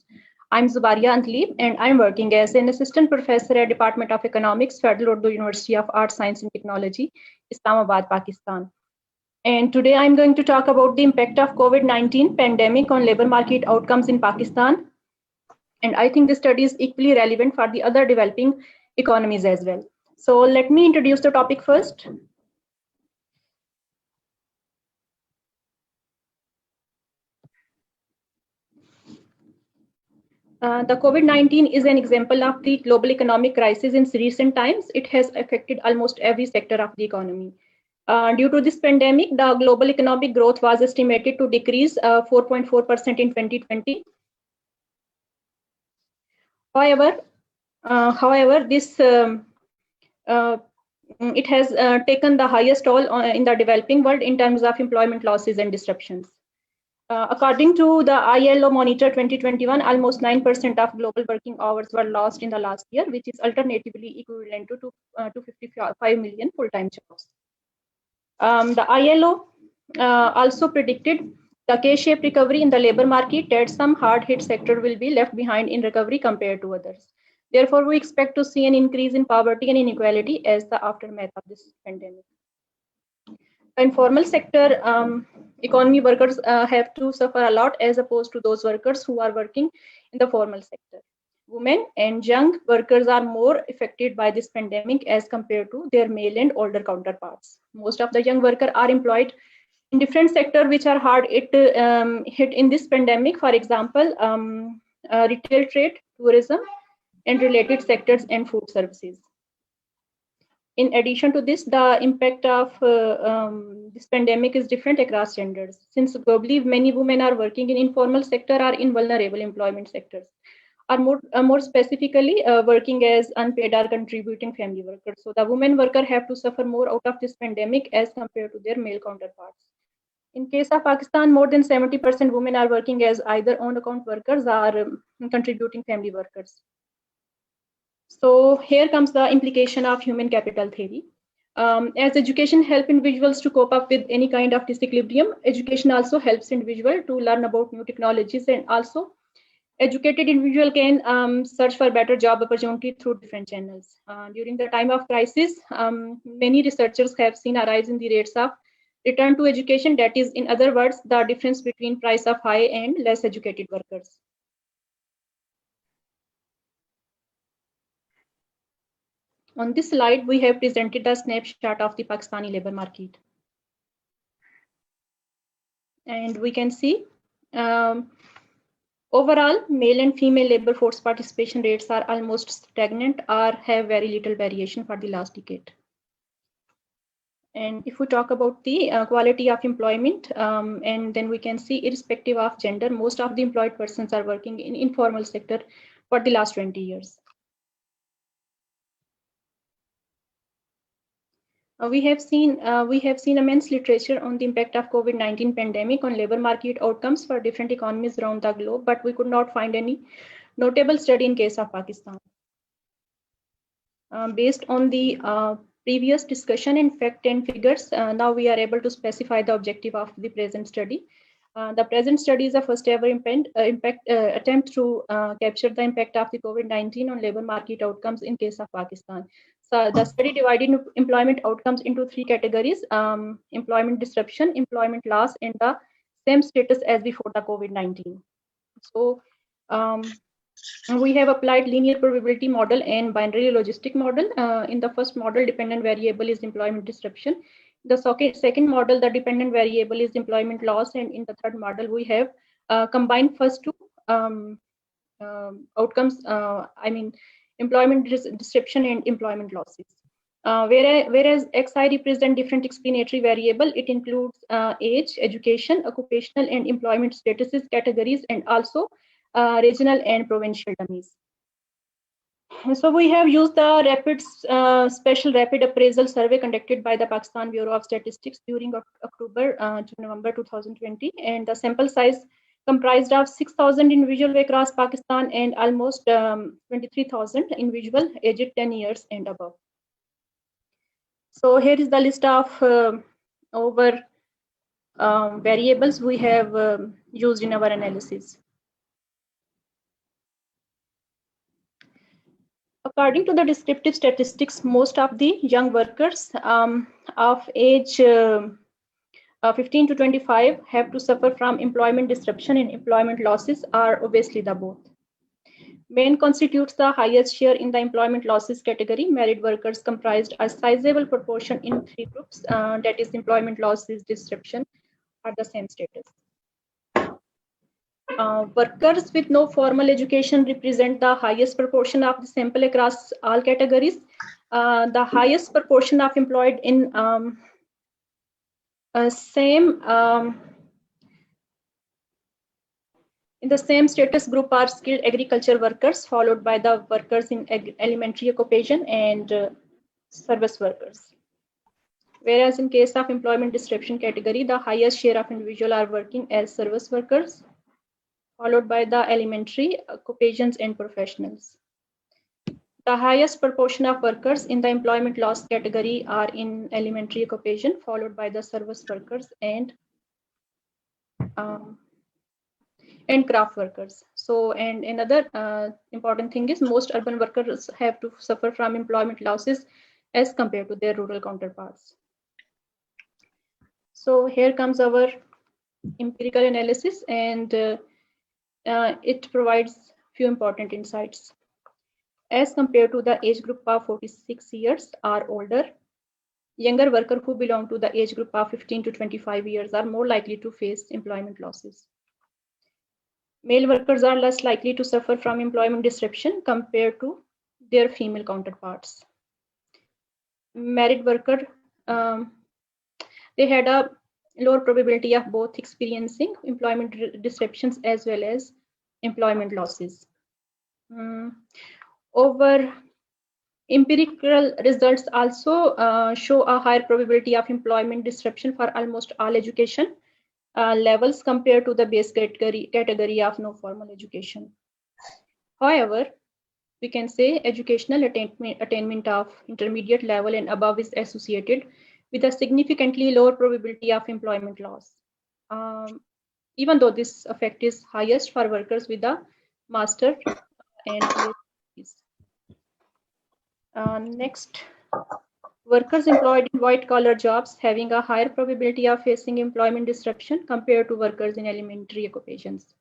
I'm Zubaria Andalib, and I'm working as an assistant professor at Department of Economics, Federal Urdu University of Arts, Science and Technology, Islamabad, Pakistan. And today I'm going to talk about the impact of COVID-19 pandemic on labor market outcomes in Pakistan. And I think this study is equally relevant for the other developing economies as well. So let me introduce the topic first. The COVID-19 is an example of the global economic crisis in recent times. It has affected almost every sector of the economy. Due to this pandemic, the global economic growth was estimated to decrease 4.4% in 2020. However, this it has taken the highest toll in the developing world in terms of employment losses and disruptions. According to the ILO Monitor 2021, almost 9% of global working hours were lost in the last year, which is alternatively equivalent to 255 million full-time jobs. The ILO also predicted the K-shaped recovery in the labor market, that some hard-hit sector will be left behind in recovery compared to others. Therefore, we expect to see an increase in poverty and inequality as the aftermath of this pandemic. The informal sector economy workers have to suffer a lot as opposed to those workers who are working in the formal sector. Women and young workers are more affected by this pandemic as compared to their male and older counterparts. Most of the young workers are employed in different sectors which are hard hit in this pandemic. For example, retail trade, tourism, and related sectors and food services. In addition to this, the impact of this pandemic is different across genders. Since globally many women are working in informal sector or in vulnerable employment sectors, are more specifically working as unpaid or contributing family workers. So the women worker have to suffer more out of this pandemic as compared to their male counterparts. In case of Pakistan, more than 70% women are working as either on account workers or contributing family workers. So here comes the implication of human capital theory. As education helps individuals to cope up with any kind of disequilibrium, education also helps individuals to learn about new technologies, and also educated individual can search for better job opportunity through different channels. During the time of crisis, many researchers have seen a rise in the rates of return to education. That is, in other words, the difference between price of high and less educated workers. On this slide, we have presented a snapshot of the Pakistani labor market. And we can see overall, male and female labor force participation rates are almost stagnant or have very little variation for the last decade. And if we talk about the quality of employment, and then we can see irrespective of gender, most of the employed persons are working in informal sector for the last 20 years. We have seen immense literature on the impact of COVID-19 pandemic on labor market outcomes for different economies around the globe, but we could not find any notable study in case of Pakistan. Based on the previous discussion in fact and figures, now we are able to specify the objective of the present study. The present study is a first ever attempt to capture the impact of the COVID-19 on labor market outcomes in case of Pakistan. So the study divided employment outcomes into three categories: employment disruption, employment loss, and the same status as before the COVID-19. So we have applied linear probability model and binary logistic model. In the first model, dependent variable is employment disruption. The second model, the dependent variable is employment loss, and in the third model, we have combined first two outcomes. I mean, employment disruption and employment losses. Whereas XI represent different explanatory variable, it includes age, education, occupational, and employment statuses categories, and also regional and provincial dummies. So we have used the special rapid appraisal survey conducted by the Pakistan Bureau of Statistics during October to November 2020, and the sample size comprised of 6,000 individuals across Pakistan and almost 23,000 individuals aged 10 years and above. So here is the list of over variables we have used in our analysis. According to the descriptive statistics, most of the young workers of age 15 to 25 have to suffer from employment disruption and employment losses, are obviously the both. Men constitutes the highest share in the employment losses category. Married workers comprised a sizable proportion in three groups, that is employment losses, disruption, or the same status. Workers with no formal education represent the highest proportion of the sample across all categories. The highest proportion of employed in in the same status group are skilled agriculture workers, followed by the workers in elementary occupation and service workers. Whereas in case of employment description category, the highest share of individuals are working as service workers, followed by the elementary occupations and professionals. The highest proportion of workers in the employment loss category are in elementary occupation, followed by the service workers and craft workers. So, and another important thing is most urban workers have to suffer from employment losses as compared to their rural counterparts. So here comes our empirical analysis, and it provides few important insights. As compared to the age group of 46 years or older, younger workers who belong to the age group of 15 to 25 years are more likely to face employment losses. Male workers are less likely to suffer from employment disruption compared to their female counterparts. Married workers, they had a lower probability of both experiencing employment disruptions as well as employment losses. Over empirical results also show a higher probability of employment disruption for almost all education levels compared to the base category of no formal education. However, we can say educational attainment of intermediate level and above is associated with a significantly lower probability of employment loss, even though this effect is highest for workers with a master and PhDs. Next, workers employed in white-collar jobs having a higher probability of facing employment disruption compared to workers in elementary occupations.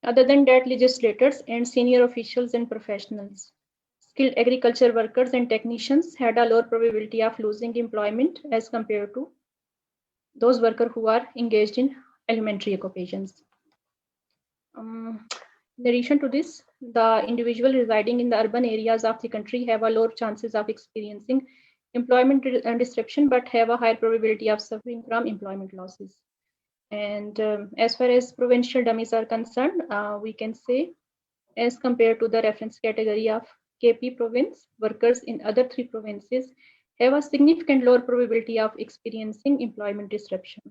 Other than that, legislators and senior officials and professionals, skilled agriculture workers and technicians had a lower probability of losing employment as compared to those workers who are engaged in elementary occupations. In addition to this, the individual residing in the urban areas of the country have a lower chances of experiencing employment disruption, but have a higher probability of suffering from employment losses. And as far as provincial dummies are concerned, we can say as compared to the reference category of KP province, workers in other 3 provinces have a significant lower probability of experiencing employment disruption.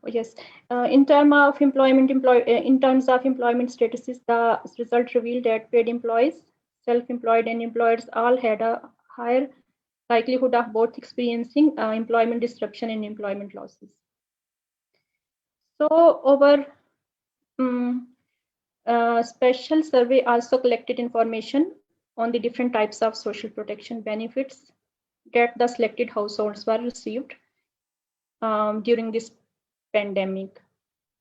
Yes, in terms of employment statuses, the result revealed that paid employees, self-employed and employers all had a higher likelihood of both experiencing employment disruption and employment losses. So over special survey also collected information on the different types of social protection benefits that the selected households were received during this pandemic.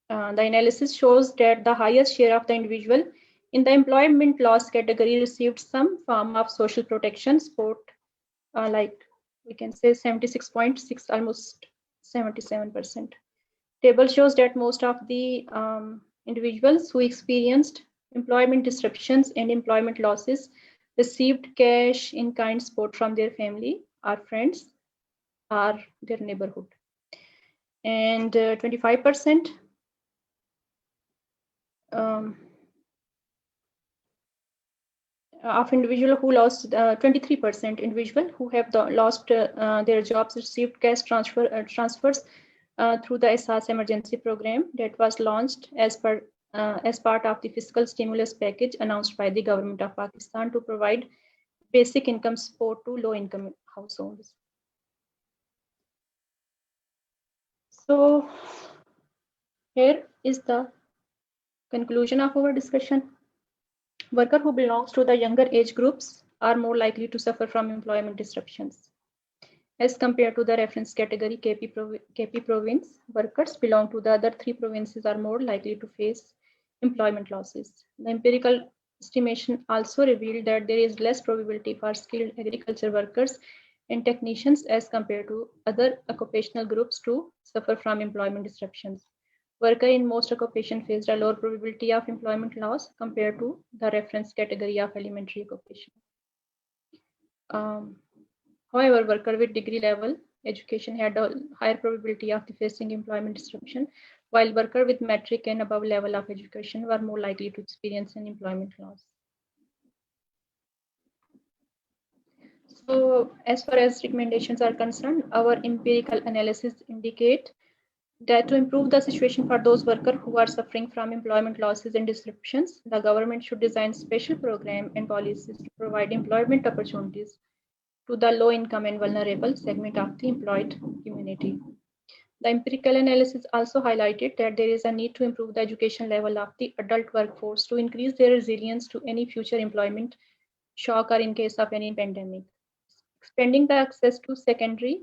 The analysis shows that the highest share of the individual in the employment loss category received some form of social protection support, like we can say 76.6, almost 77%. Table shows that most of the individuals who experienced employment disruptions and employment losses received cash in kind support from their family or friends or their neighborhood. And 25% of individual who lost 23% individual who have lost their jobs received cash transfers through the SARS emergency program that was launched as part of the fiscal stimulus package announced by the government of Pakistan to provide basic income support to low-income households. So here is the conclusion of our discussion. Workers who belongs to the younger age groups are more likely to suffer from employment disruptions. As compared to the reference category KP province, workers belong to the other 3 provinces are more likely to face employment losses. The empirical estimation also revealed that there is less probability for skilled agriculture workers and technicians as compared to other occupational groups to suffer from employment disruptions. Worker in most occupations faced a lower probability of employment loss compared to the reference category of elementary occupation. However, worker with degree level education had a higher probability of facing employment disruption, while worker with metric and above level of education were more likely to experience an employment loss. So as far as recommendations are concerned, our empirical analysis indicate that to improve the situation for those workers who are suffering from employment losses and disruptions, the government should design special programs and policies to provide employment opportunities to the low-income and vulnerable segment of the employed community. The empirical analysis also highlighted that there is a need to improve the education level of the adult workforce to increase their resilience to any future employment shock or in case of any pandemic. Expanding the access to secondary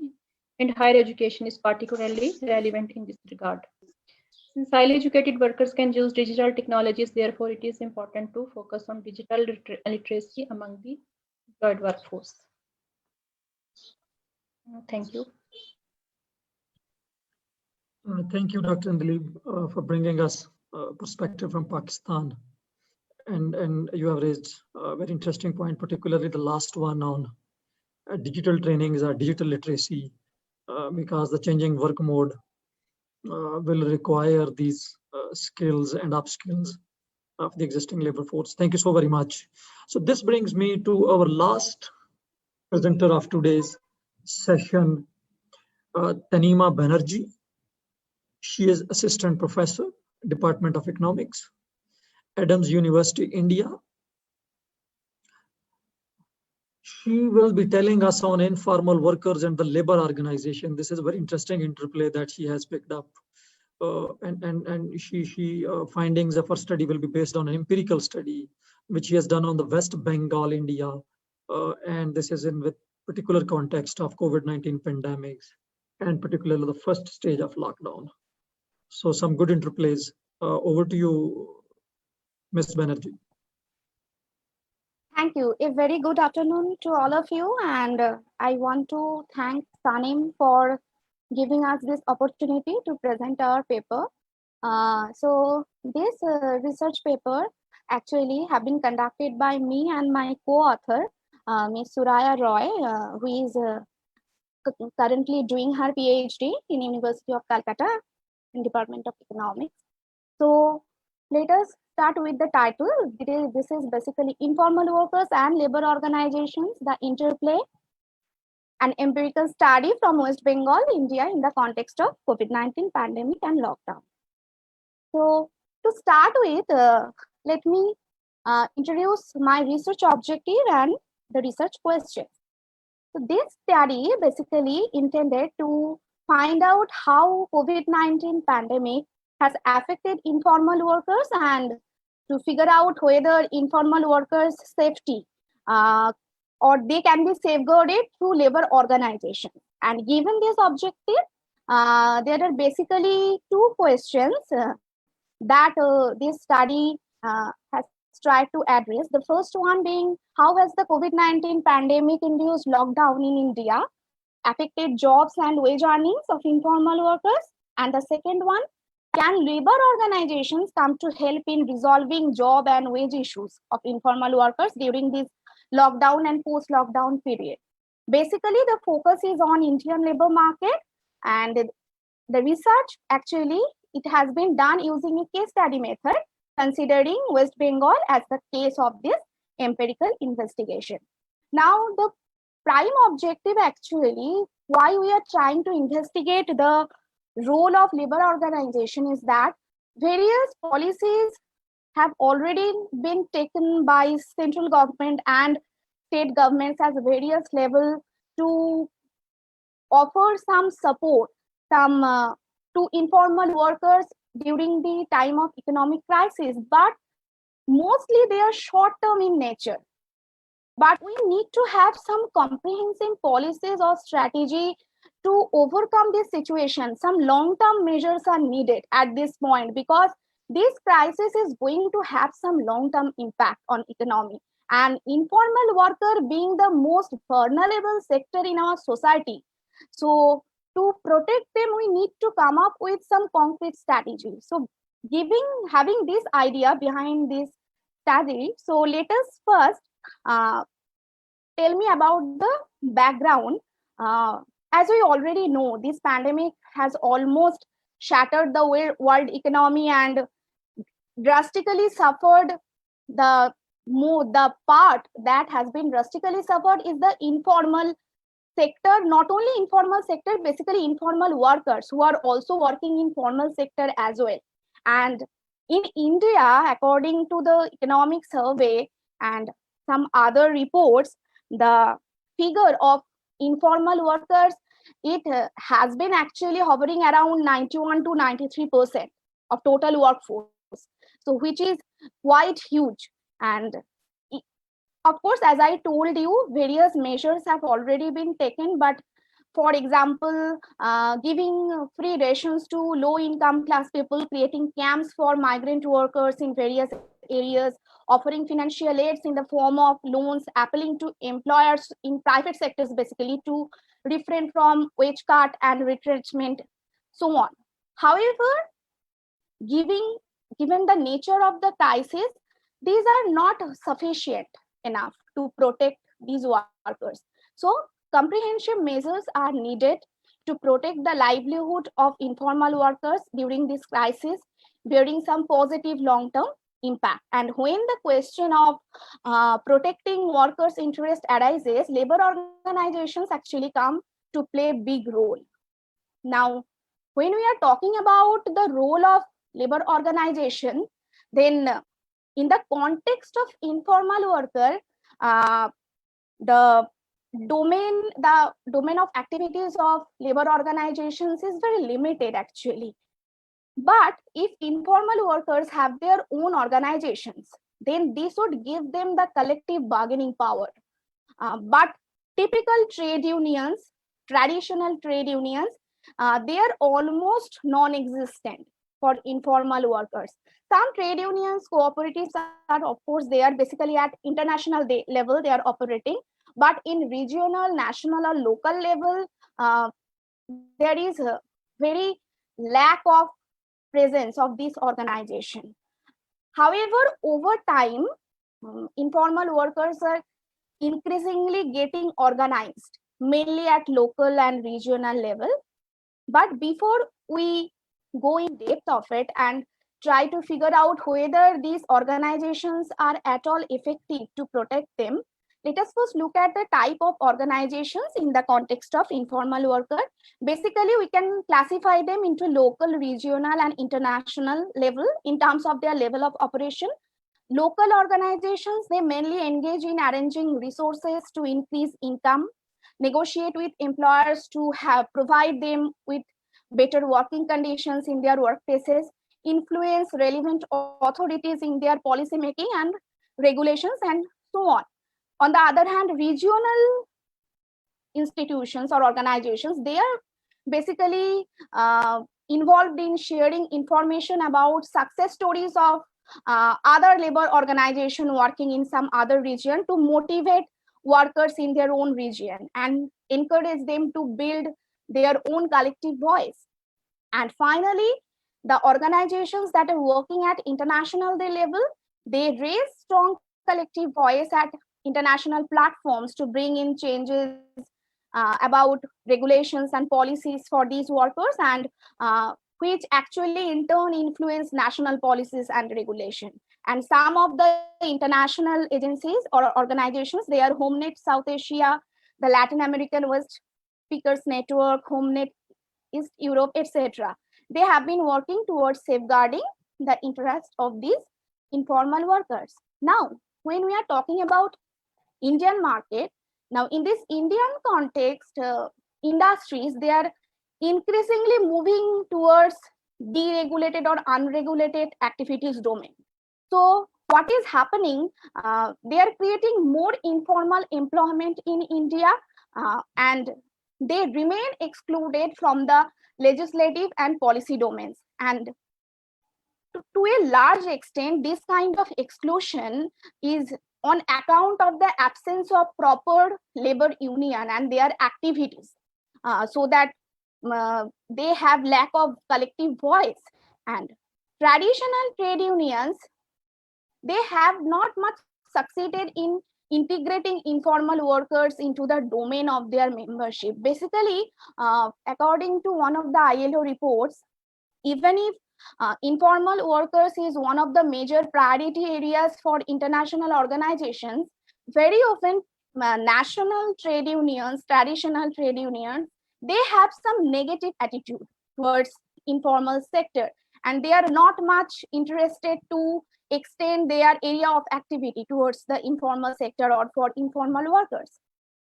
and higher education is particularly relevant in this regard. Since highly educated workers can use digital technologies, therefore it is important to focus on digital literacy among the employed workforce. Thank you. Thank you, Dr. Andali, for bringing us perspective from Pakistan. And you have raised a very interesting point, particularly the last one on digital trainings or digital literacy, because the changing work mode will require these skills and upskills of the existing labor force. Thank you so very much. So this brings me to our last presenter of today's session, Tanima Banerjee. She is Assistant Professor, Department of Economics, Adams University, India. She will be telling us on informal workers and the labor organization. This is a very interesting interplay that she has picked up. And she findings of her study will be based on an empirical study, which she has done on the West Bengal, India. And this is in with particular context of COVID-19 pandemics, and particularly the first stage of lockdown. So some good interplays. Over to you, Ms. Banerjee. Thank you. A very good afternoon to all of you. And I want to thank SANEM for giving us this opportunity to present our paper. So this research paper actually have been conducted by me and my co-author, Ms. Suraya Roy, who is currently doing her PhD in University of Calcutta in Department of Economics. So let us start with the title. This is basically informal workers and labor organizations, the interplay, an empirical study from West Bengal, India in the context of COVID-19 pandemic and lockdown. So to start with, let me introduce my research objective and the research questions. So this study basically intended to find out how COVID-19 pandemic has affected informal workers and to figure out whether informal workers' safety or they can be safeguarded through labor organization. And given this objective, there are basically two questions that this study has tried to address. The first one being, how has the COVID-19 pandemic induced lockdown in India affected jobs and wage earnings of informal workers? And the second one, can labor organizations come to help in resolving job and wage issues of informal workers during this lockdown and post-lockdown period? Basically, the focus is on Indian labor market, and the research actually, it has been done using a case study method, considering West Bengal as the case of this empirical investigation. Now, the prime objective actually, why we are trying to investigate the role of labor organization is that various policies have already been taken by central government and state governments at various levels to offer some support to informal workers during the time of economic crisis, but mostly they are short-term in nature. But we need to have some comprehensive policies or strategy to overcome this situation. Some long-term measures are needed at this point because this crisis is going to have some long-term impact on economy. and informal worker being the most vulnerable sector in our society. So to protect them, we need to come up with some concrete strategy. So having this idea behind this study, so let us first tell me about the background. As we already know, this pandemic has almost shattered the world economy and drastically suffered the part that has been drastically suffered is the informal sector. Not only informal sector, basically informal workers who are also working in formal sector as well. And in India, according to the economic survey and some other reports, the figure of informal workers, it has been actually hovering around 91 to 93% of total workforce. So which is quite huge. And of course, as I told you, various measures have already been taken, but for example, giving free rations to low-income class people, creating camps for migrant workers in various areas, offering financial aids in the form of loans, appealing to employers in private sectors basically to refrain from wage cut and retrenchment, so on. However, given the nature of the crisis, these are not sufficient enough to protect these workers. So comprehensive measures are needed to protect the livelihood of informal workers during this crisis, bearing some positive long-term impact. And when the question of protecting workers' interest arises, labor organizations actually come to play a big role. Now, when we are talking about the role of labor organization, then in the context of informal worker, the domain of activities of labor organizations is very limited actually. But if informal workers have their own organizations, then this would give them the collective bargaining power. But typical trade unions, traditional trade unions, they are almost non-existent for informal workers. Some trade unions, cooperatives are, of course, they are basically at international level, they are operating. But in regional, national, or local level, there is a very lack of presence of this organization. However, over time, informal workers are increasingly getting organized, mainly at local and regional level. But before we go in depth of it and try to figure out whether these organizations are at all effective to protect them, let us first look at the type of organizations in the context of informal worker. Basically, we can classify them into local, regional, and international level in terms of their level of operation. Local organizations, they mainly engage in arranging resources to increase income, negotiate with employers to provide them with better working conditions in their workplaces, influence relevant authorities in their policy making and regulations, and so on. On the other hand, regional institutions or organizations, they are basically involved in sharing information about success stories of other labor organization working in some other region to motivate workers in their own region and encourage them to build their own collective voice. And finally, the organizations that are working at international level, they raise strong collective voice at international platforms to bring in changes about regulations and policies for these workers, and which actually in turn influence national policies and regulation. And some of the international agencies or organizations, they are HomeNet South Asia, the Latin American West Speakers Network, HomeNet East Europe, etc. They have been working towards safeguarding the interest of these informal workers. Now, when we are talking about Indian market, now in this Indian context, industries, they are increasingly moving towards deregulated or unregulated activities domain. So what is happening? They are creating more informal employment in India, and they remain excluded from the legislative and policy domains. And to a large extent, this kind of exclusion is on account of the absence of proper labor union and their activities, so that they have lack of collective voice. And traditional trade unions, they have not much succeeded in integrating informal workers into the domain of their membership. Basically, according to one of the ILO reports, even if informal workers is one of the major priority areas for international organizations, very often national trade unions, traditional trade unions, they have some negative attitude towards informal sector, and they are not much interested to extend their area of activity towards the informal sector or for informal workers.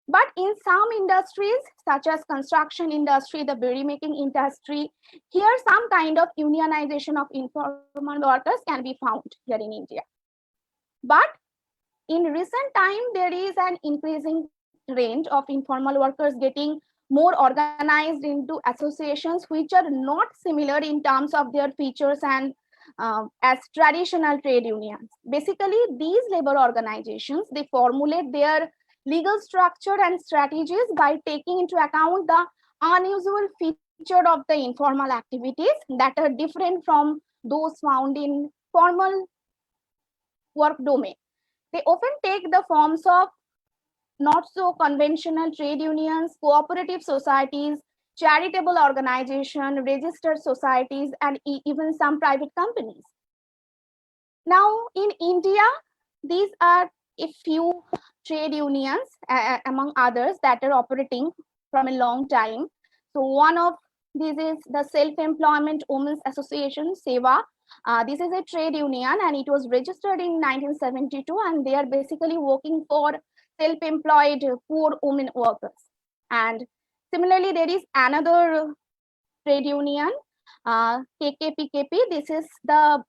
But in some industries, such as construction industry, the berry making industry, here some kind of unionization of informal workers can be found here in India. But in recent time, there is an increasing range of informal workers getting more organized into associations which are not similar in terms of their features and as traditional trade unions. Basically, these labor organizations, they formulate their legal structure and strategies by taking into account the unusual feature of the informal activities that are different from those found in formal work domain. They often take the forms of not so conventional trade unions, cooperative societies, charitable organizations, registered societies, and even some private companies. Now, in India, these are a few trade unions, among others, that are operating from a long time. So one of these is the Self-Employment Women's Association, SEWA. This is a trade union and it was registered in 1972, and they are basically working for self-employed poor women workers. And similarly, there is another trade union, KKPKP. This is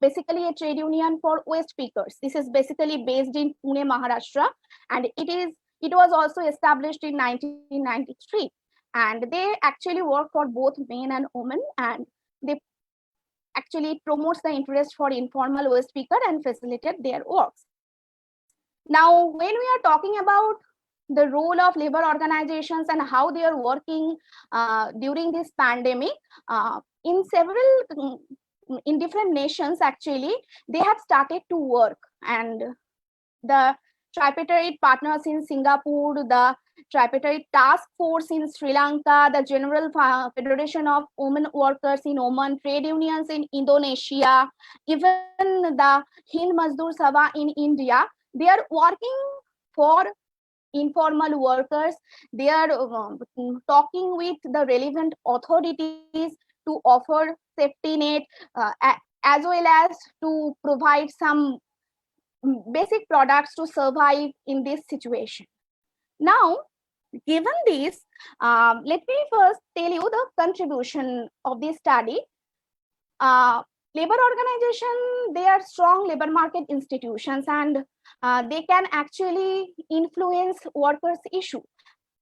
basically a trade union for waste pickers. This is basically based in Pune, Maharashtra, and it was also established in 1993. And they actually work for both men and women, and they actually promotes the interest for informal waste picker and facilitate their works. Now, when we are talking about the role of labor organizations and how they are working during this pandemic, in different nations, actually, they have started to work. And the tripartite partners in Singapore, the tripartite task force in Sri Lanka, the General Federation of Women Workers in Oman, trade unions in Indonesia, even the Hind Mazdoor Sabha in India, they are working for informal workers. They are talking with the relevant authorities to offer safety net, as well as to provide some basic products to survive in this situation. Now, given this, let me first tell you the contribution of this study. Labor organization, they are strong labor market institutions, and they can actually influence workers' issue.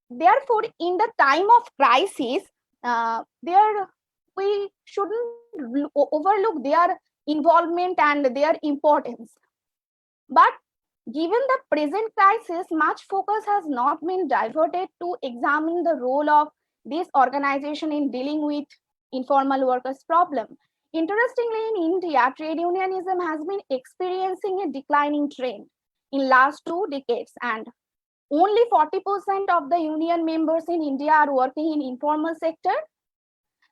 Therefore, in the time of crisis, we shouldn't overlook their involvement and their importance. But given the present crisis, much focus has not been diverted to examine the role of this organization in dealing with informal workers' problem. Interestingly, in India, trade unionism has been experiencing a declining trend in last 2 decades, and only 40% of the union members in India are working in informal sector.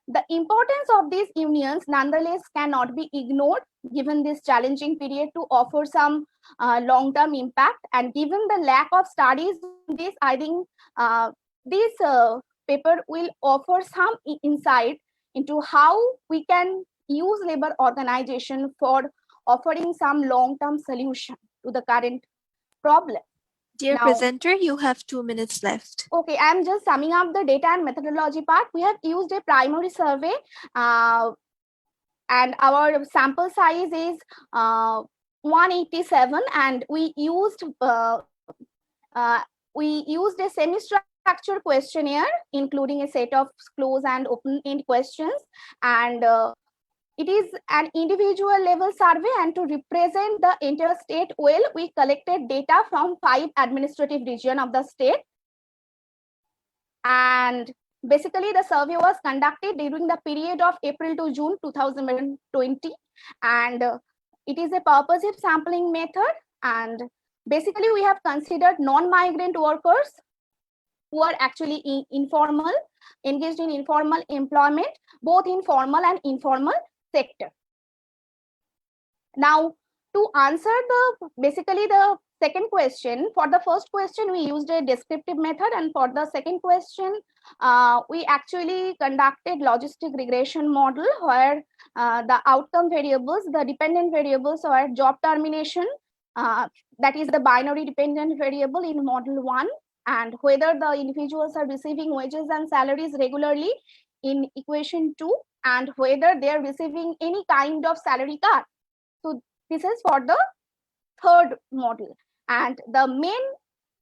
The importance of these unions nonetheless cannot be ignored given this challenging period to offer some long-term impact. And given the lack of studies on this, I think this paper will offer some insight into how we can use labor organization for offering some long-term solution to the current problem. Dear presenter, you have 2 minutes left. Okay, I'm just summing up the data and methodology part. We have used a primary survey, and our sample size is 187, and we used a semi-structured questionnaire, including a set of closed and open-end questions, and It is an individual level survey, and to represent the entire state well, we collected data from 5 administrative regions of the state. And basically, the survey was conducted during the period of April to June 2020. And it is a purposive sampling method. And basically, we have considered non-migrant workers who are actually informal, engaged in informal employment, both in formal and informal sector. Now, to answer basically the second question, for the first question, we used a descriptive method, and for the second question, we actually conducted logistic regression model where the outcome variables, the dependent variables are job termination, that is the binary dependent variable in model 1, and whether the individuals are receiving wages and salaries regularly in equation 2, and whether they are receiving any kind of salary cut. So this is for the third model. And the main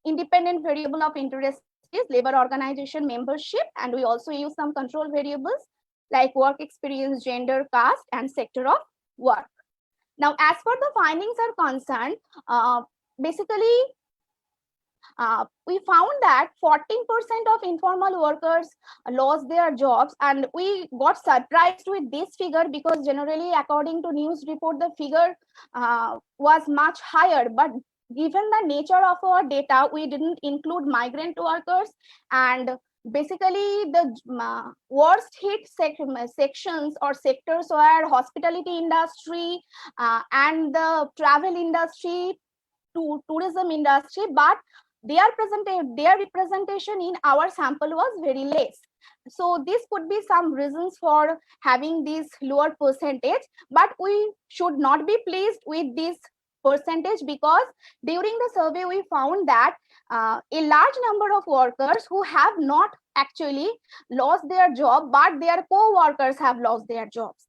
independent variable of interest is labor organization membership, and we also use some control variables like work experience, gender, caste, and sector of work. Now, as far the findings are concerned, basically, we found that 14% of informal workers lost their jobs, and we got surprised with this figure because generally, according to news report, the figure was much higher. But given the nature of our data, we didn't include migrant workers, and basically the worst hit sections or sectors were hospitality industry and the travel industry, to tourism industry, but their representation in our sample was very less. So this could be some reasons for having this lower percentage, but we should not be pleased with this percentage because during the survey we found that a large number of workers who have not actually lost their job, but their co-workers have lost their jobs.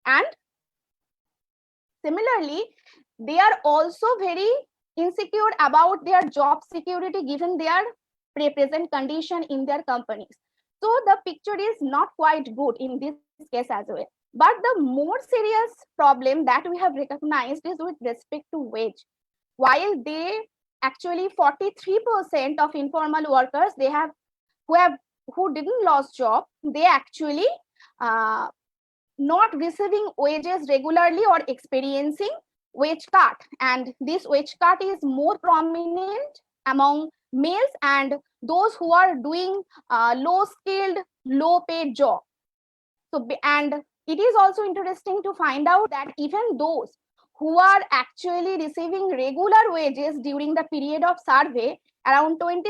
And similarly, they are also very insecure about their job security given their present condition in their companies. So the picture is not quite good in this case as well. But the more serious problem that we have recognized is with respect to wage. While they actually 43% of informal workers who didn't lose job, they actually not receiving wages regularly or experiencing wage cut, and this wage cut is more prominent among males and those who are doing low skilled, low paid job. So, and it is also interesting to find out that even those who are actually receiving regular wages during the period of survey, around 26%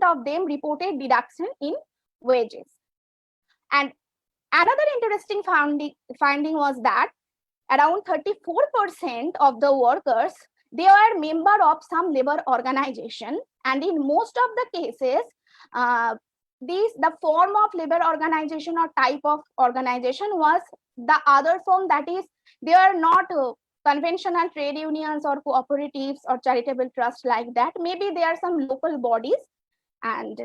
of them reported deduction in wages. And another interesting finding was that around 34% of the workers, they are member of some labor organization, and in most of the cases, the form of labor organization or type of organization was the other form, that is, they are not conventional trade unions or cooperatives or charitable trusts like that. Maybe there are some local bodies. And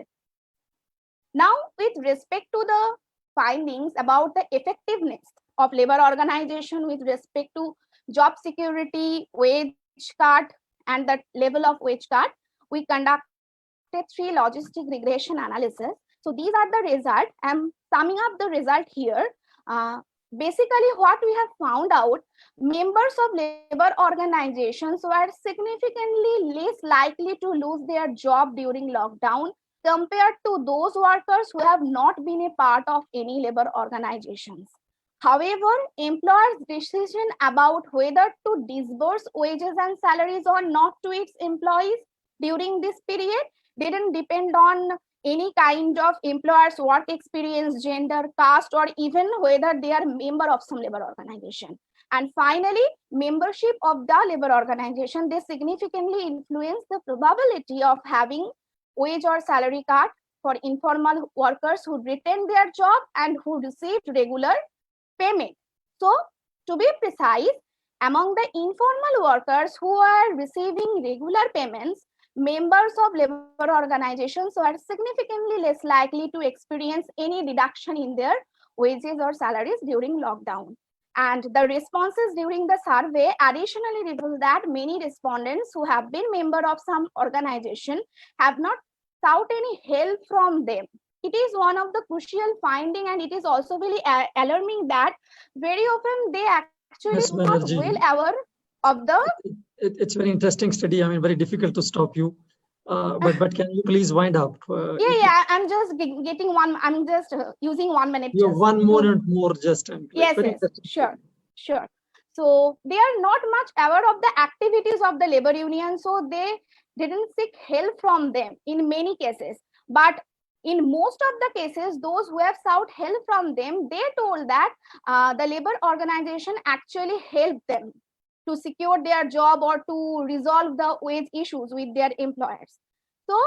now, with respect to the findings about the effectiveness of labor organization with respect to job security, wage cut, and the level of wage cut, we conducted 3 logistic regression analysis. So these are the results. I'm summing up the result here. Basically, what we have found out, members of labor organizations were significantly less likely to lose their job during lockdown compared to those workers who have not been a part of any labor organizations. However, employers' decision about whether to disburse wages and salaries or not to its employees during this period didn't depend on any kind of employer's work experience, gender, caste, or even whether they are a member of some labor organization. And finally, membership of the labor organization, they significantly influence the probability of having wage or salary cut for informal workers who retained their job and who received regular payment. So, to be precise, among the informal workers who are receiving regular payments, members of labor organizations are significantly less likely to experience any reduction in their wages or salaries during lockdown. And the responses during the survey additionally reveal that many respondents who have been member of some organization have not sought any help from them. It is one of the crucial finding, and it is also really alarming that very often they actually Ms. not Banerjee, well aware of the. It's very interesting study. I mean, very difficult to stop you. But can you please wind up? Yeah, I'm just getting one. I'm just using 1 minute. You have just 1 minute more just. Yes, very yes, interesting. sure. So they are not much aware of the activities of the labor union, so they didn't seek help from them in many cases. But in most of the cases, those who have sought help from them, they told that the labor organization actually helped them to secure their job or to resolve the wage issues with their employers. So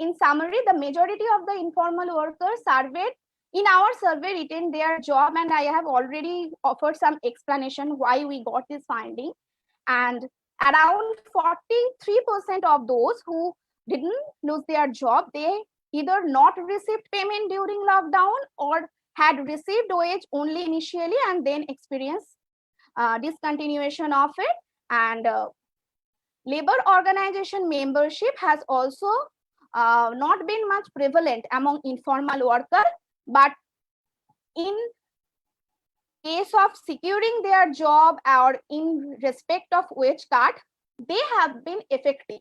in summary, the majority of the informal workers surveyed in our survey retained their job, and I have already offered some explanation why we got this finding. And around 43% of those who didn't lose their job, they either not received payment during lockdown or had received wage only initially and then experienced discontinuation of it. And labor organization membership has also not been much prevalent among informal workers, but in case of securing their job or in respect of wage cut, they have been effective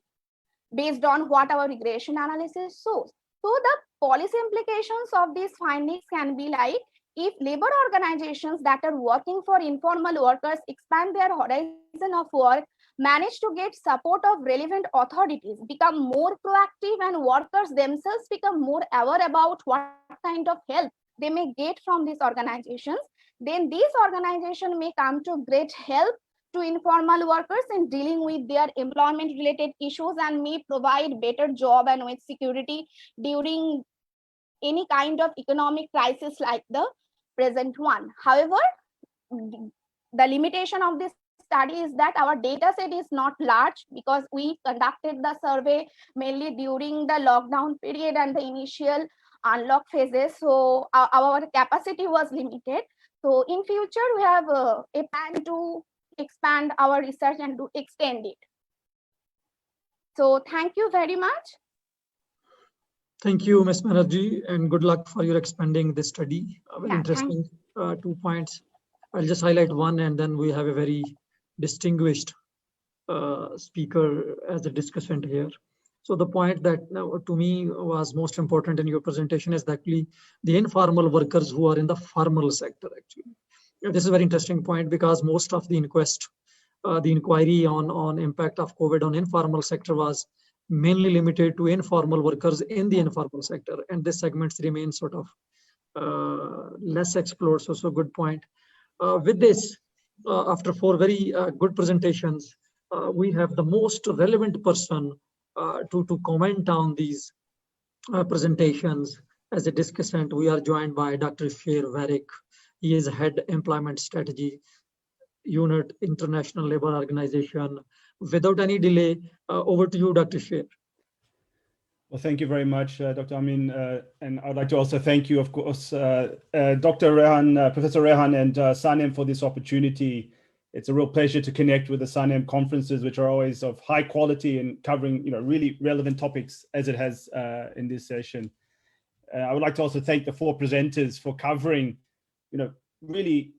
based on what our regression analysis shows. So the policy implications of these findings can be like, if labor organizations that are working for informal workers expand their horizon of work, manage to get support of relevant authorities, become more proactive, and workers themselves become more aware about what kind of help they may get from these organizations, then these organizations may come to great help to informal workers in dealing with their employment related issues and may provide better job and wage security during any kind of economic crisis like the present one. However, the limitation of this study is that our data set is not large because we conducted the survey mainly during the lockdown period and the initial unlock phases. So our capacity was limited. So in future, we have a plan to expand our research and to extend it. So thank you very much. Thank you, Ms. Banerjee, and good luck for your expanding this study. Very interesting 2 points. I'll just highlight one, and then we have a very distinguished speaker as a discussant here. So the point that to me was most important in your presentation is actually the informal workers who are in the formal sector. Actually, this is a very interesting point because most of the inquiry on impact of COVID on informal sector was mainly limited to informal workers in the informal sector, and this segments remain sort of less explored. So good point. With this, after 4 very good presentations, we have the most relevant person to comment on these presentations. As a discussant, we are joined by Dr. Sher Varick. He is Head Employment Strategy Unit, International Labour Organization. Without any delay, over to you, Dr. Sher. Well, thank you very much, Dr. Amin. And I'd like to also thank you, of course, Dr. Rehan, Professor Rehan and SANEM for this opportunity. It's a real pleasure to connect with the SANEM conferences, which are always of high quality and covering, really relevant topics as it has in this session. I would like to also thank the 4 presenters for covering, really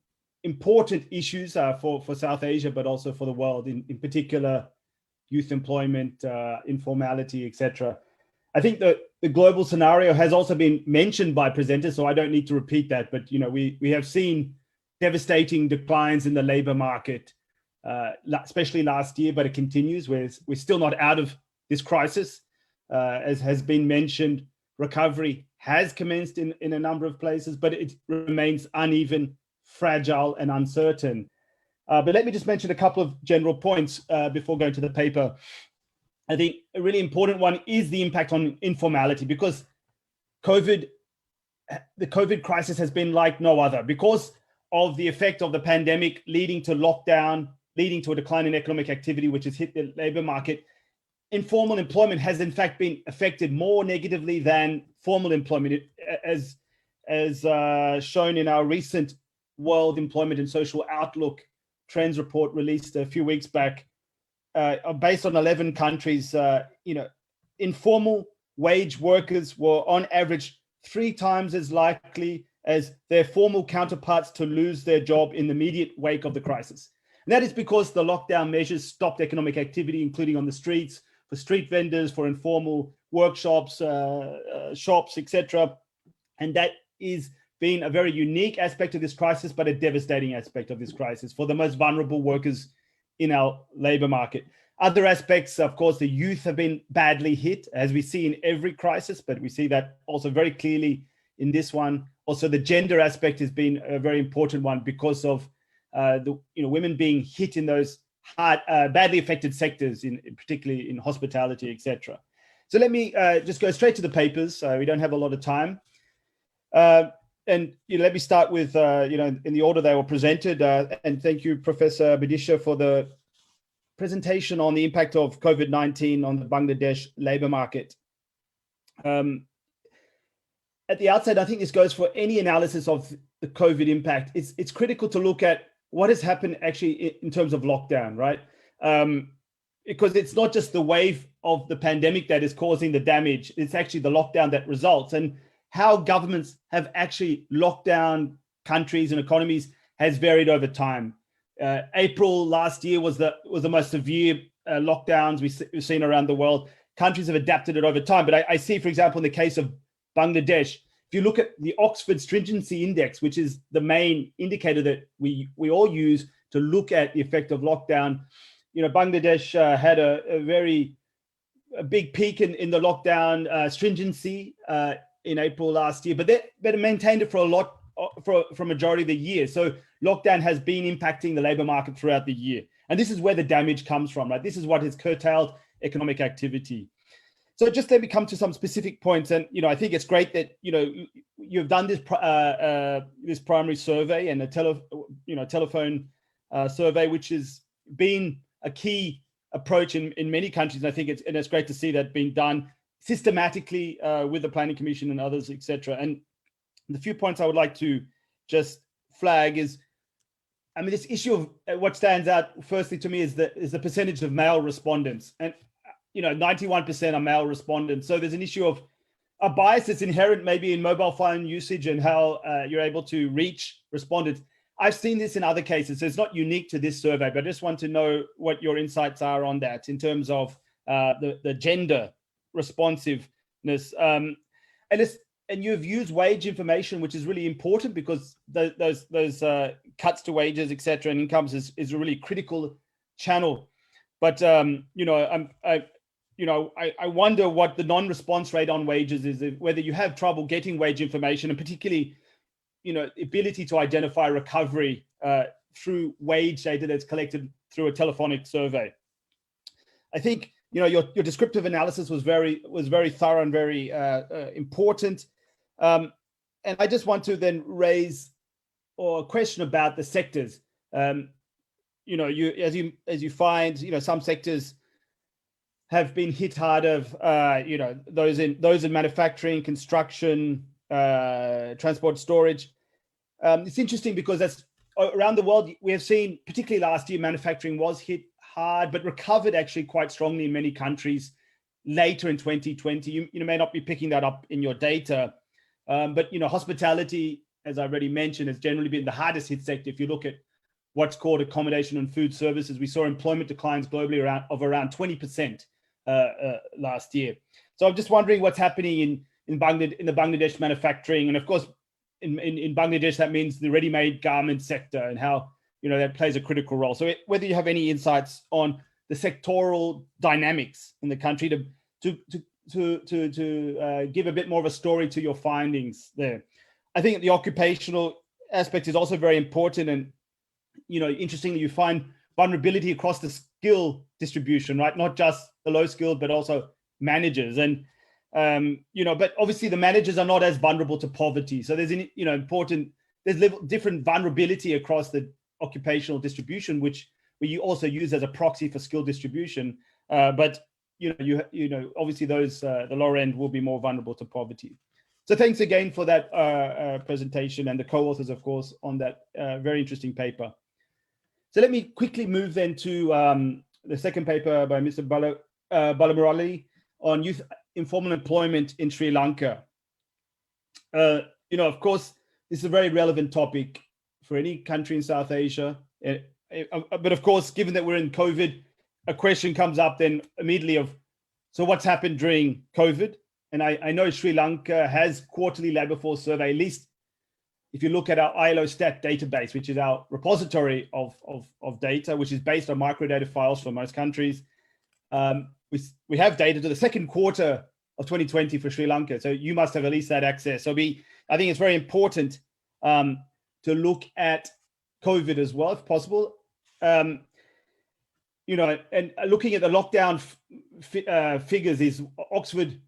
important issues for South Asia, but also for the world, in particular, youth employment, informality, etc. I think that the global scenario has also been mentioned by presenters, so I don't need to repeat that. But we have seen devastating declines in the labor market, especially last year, but it continues. We're still not out of this crisis. As has been mentioned, recovery has commenced in a number of places, but it remains uneven, fragile, and uncertain. But let me just mention a couple of general points before going to the paper. I think a really important one is the impact on informality, because the COVID crisis has been like no other. Because of the effect of the pandemic leading to lockdown, leading to a decline in economic activity, which has hit the labor market, informal employment has in fact been affected more negatively than formal employment, as shown in our recent World Employment and Social Outlook Trends report released a few weeks back, based on 11 countries, informal wage workers were on average 3 times as likely as their formal counterparts to lose their job in the immediate wake of the crisis. And that is because the lockdown measures stopped economic activity, including on the streets, for street vendors, for informal workshops, shops, etc. And that is been a very unique aspect of this crisis, but a devastating aspect of this crisis for the most vulnerable workers in our labor market. Other aspects, of course, the youth have been badly hit, as we see in every crisis, but we see that also very clearly in this one. Also, the gender aspect has been a very important one because of women being hit in those hard, badly affected sectors, particularly in hospitality, etc. So let me just go straight to the papers. We don't have a lot of time. And let me start with in the order they were presented. And thank you, Professor Banerjee, for the presentation on the impact of COVID-19 on the Bangladesh labor market. At the outset, I think this goes for any analysis of the COVID impact. It's critical to look at what has happened actually in terms of lockdown, right? Because it's not just the wave of the pandemic that is causing the damage, it's actually the lockdown that results. And how governments have actually locked down countries and economies has varied over time. April last year was the most severe lockdowns we've seen around the world. Countries have adapted it over time. But I see, for example, in the case of Bangladesh, if you look at the Oxford Stringency Index, which is the main indicator that we all use to look at the effect of lockdown, Bangladesh had a big peak in the lockdown stringency in April last year, but they maintained it for a majority of the year. So lockdown has been impacting the labor market throughout the year. And this is where the damage comes from, right? This is what has curtailed economic activity. So just let me come to some specific points. And, I think it's great that, you've done this primary survey and a telephone survey, which has been a key approach in many countries. And I think it's great to see that being done systematically with the Planning Commission and others, etc. And the few points I would like to just flag is, this issue of what stands out firstly to me is the percentage of male respondents. And 91% are male respondents. So there's an issue of a bias that's inherent maybe in mobile phone usage and how you're able to reach respondents. I've seen this in other cases, so it's not unique to this survey, but I just want to know what your insights are on that in terms of the gender responsiveness. And you've used wage information, which is really important because those cuts to wages, etc., and incomes is a really critical channel. But I wonder what the non-response rate on wages is, whether you have trouble getting wage information, and particularly, ability to identify recovery through wage data that's collected through a telephonic survey. I think your descriptive analysis was very thorough and very important. And I just want to then raise a question about the sectors. As you find, some sectors have been hit hard of, those in manufacturing, construction, transport, storage. It's interesting because that's around the world. We have seen, particularly last year, manufacturing was hit hard, but recovered actually quite strongly in many countries later in 2020. You may not be picking that up in your data, but hospitality, as I already mentioned, has generally been the hardest hit sector. If you look at what's called accommodation and food services, we saw employment declines globally of around 20% last year. So I'm just wondering what's happening in the Bangladesh manufacturing, and of course in Bangladesh that means the ready-made garment sector and how that plays a critical role. So whether you have any insights on the sectoral dynamics in the country to give a bit more of a story to your findings there. I think the occupational aspect is also very important, and interestingly, you find vulnerability across the skill distribution, right? Not just the low skilled, but also managers. And but obviously the managers are not as vulnerable to poverty. So there's there's different vulnerability across the occupational distribution, which we also use as a proxy for skill distribution. But obviously those the lower end will be more vulnerable to poverty. So thanks again for that presentation and the co-authors, of course, on that very interesting paper. So let me quickly move then to the second paper by Mr. Balamurali on youth informal employment in Sri Lanka. Of course, this is a very relevant topic for any country in South Asia. But of course, given that we're in COVID, a question comes up then immediately of, so what's happened during COVID? And I know Sri Lanka has quarterly labor force survey, at least if you look at our ILO stat database, which is our repository of data, which is based on microdata files for most countries. We have data to the second quarter of 2020 for Sri Lanka. So you must have at least that access. So I think it's very important to look at COVID as well, if possible. And looking at the lockdown figures, is Oxford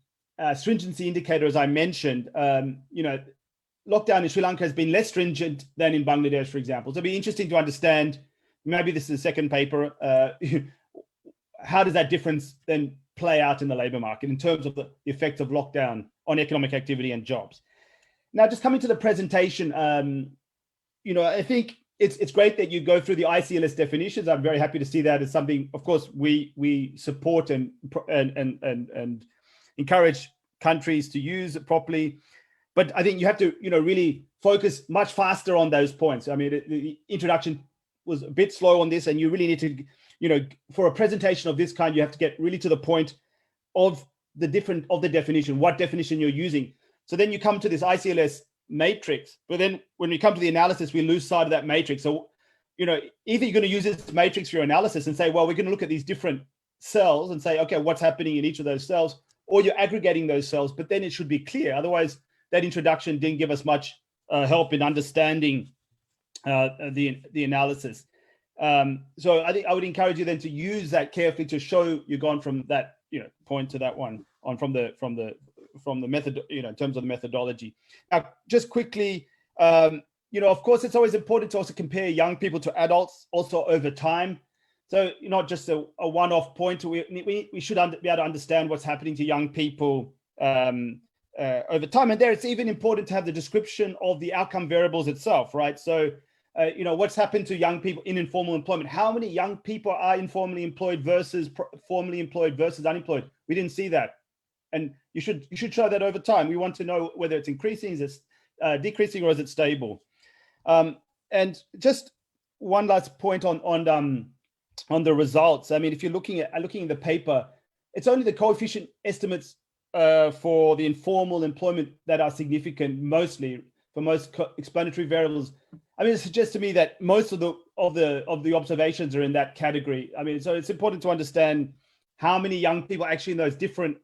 stringency indicator, as I mentioned, lockdown in Sri Lanka has been less stringent than in Bangladesh, for example. So it'd be interesting to understand, maybe this is the second paper, how does that difference then play out in the labor market in terms of the effect of lockdown on economic activity and jobs? Now, just coming to the presentation, I think it's great that you go through the ICLS definitions. I'm very happy to see that as something, of course, we support and encourage countries to use it properly. But I think you have to, really focus much faster on those points. I mean, the introduction was a bit slow on this, and you really need to, for a presentation of this kind, you have to get really to the point of the definition, what definition you're using. So then you come to this ICLS matrix, but then when we come to the analysis, we lose sight of that matrix. So, either you're going to use this matrix for your analysis and say, well, we're going to look at these different cells and say, okay, what's happening in each of those cells, or you're aggregating those cells, but then it should be clear. Otherwise, that introduction didn't give us much help in understanding the analysis. So I think I would encourage you then to use that carefully to show you've gone from that point to that one on from the method, in terms of the methodology. Now, just quickly, of course, it's always important to also compare young people to adults also over time. So not just a one-off point. We should be able to understand what's happening to young people over time. And there, it's even important to have the description of the outcome variables itself, right? So, what's happened to young people in informal employment? How many young people are informally employed versus formally employed versus unemployed? We didn't see that. And you should show that over time. We want to know whether it's increasing, is it decreasing, or is it stable? And just one last point on the results. I mean, if you're looking at the paper, it's only the coefficient estimates for the informal employment that are significant, mostly for most explanatory variables. I mean, it suggests to me that most of the observations are in that category. I mean, so it's important to understand how many young people actually in those different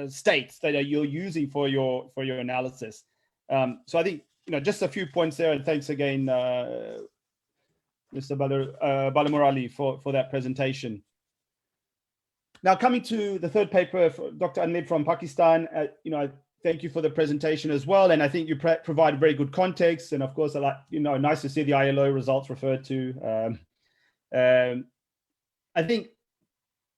states that you're using for your analysis. So I think just a few points there, and thanks again, Mr. Balamurali for that presentation. Now, coming to the third paper, for Dr. Anlib from Pakistan, thank you for the presentation as well. And I think you provide very good context. And of course, nice to see the ILO results referred to. I think,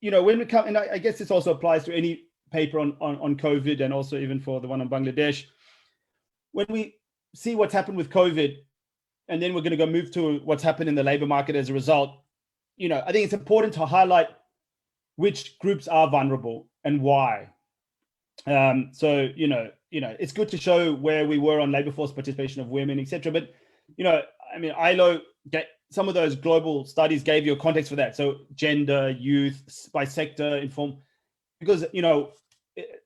when we come, and I guess this also applies to any paper on COVID, and also even for the one on Bangladesh. When we see what's happened with COVID, and then we're going to move to what's happened in the labor market as a result, I think it's important to highlight which groups are vulnerable and why. So, it's good to show where we were on labor force participation of women, etc. But, I mean, ILO, some of those global studies gave you a context for that. So gender, youth, by sector, because,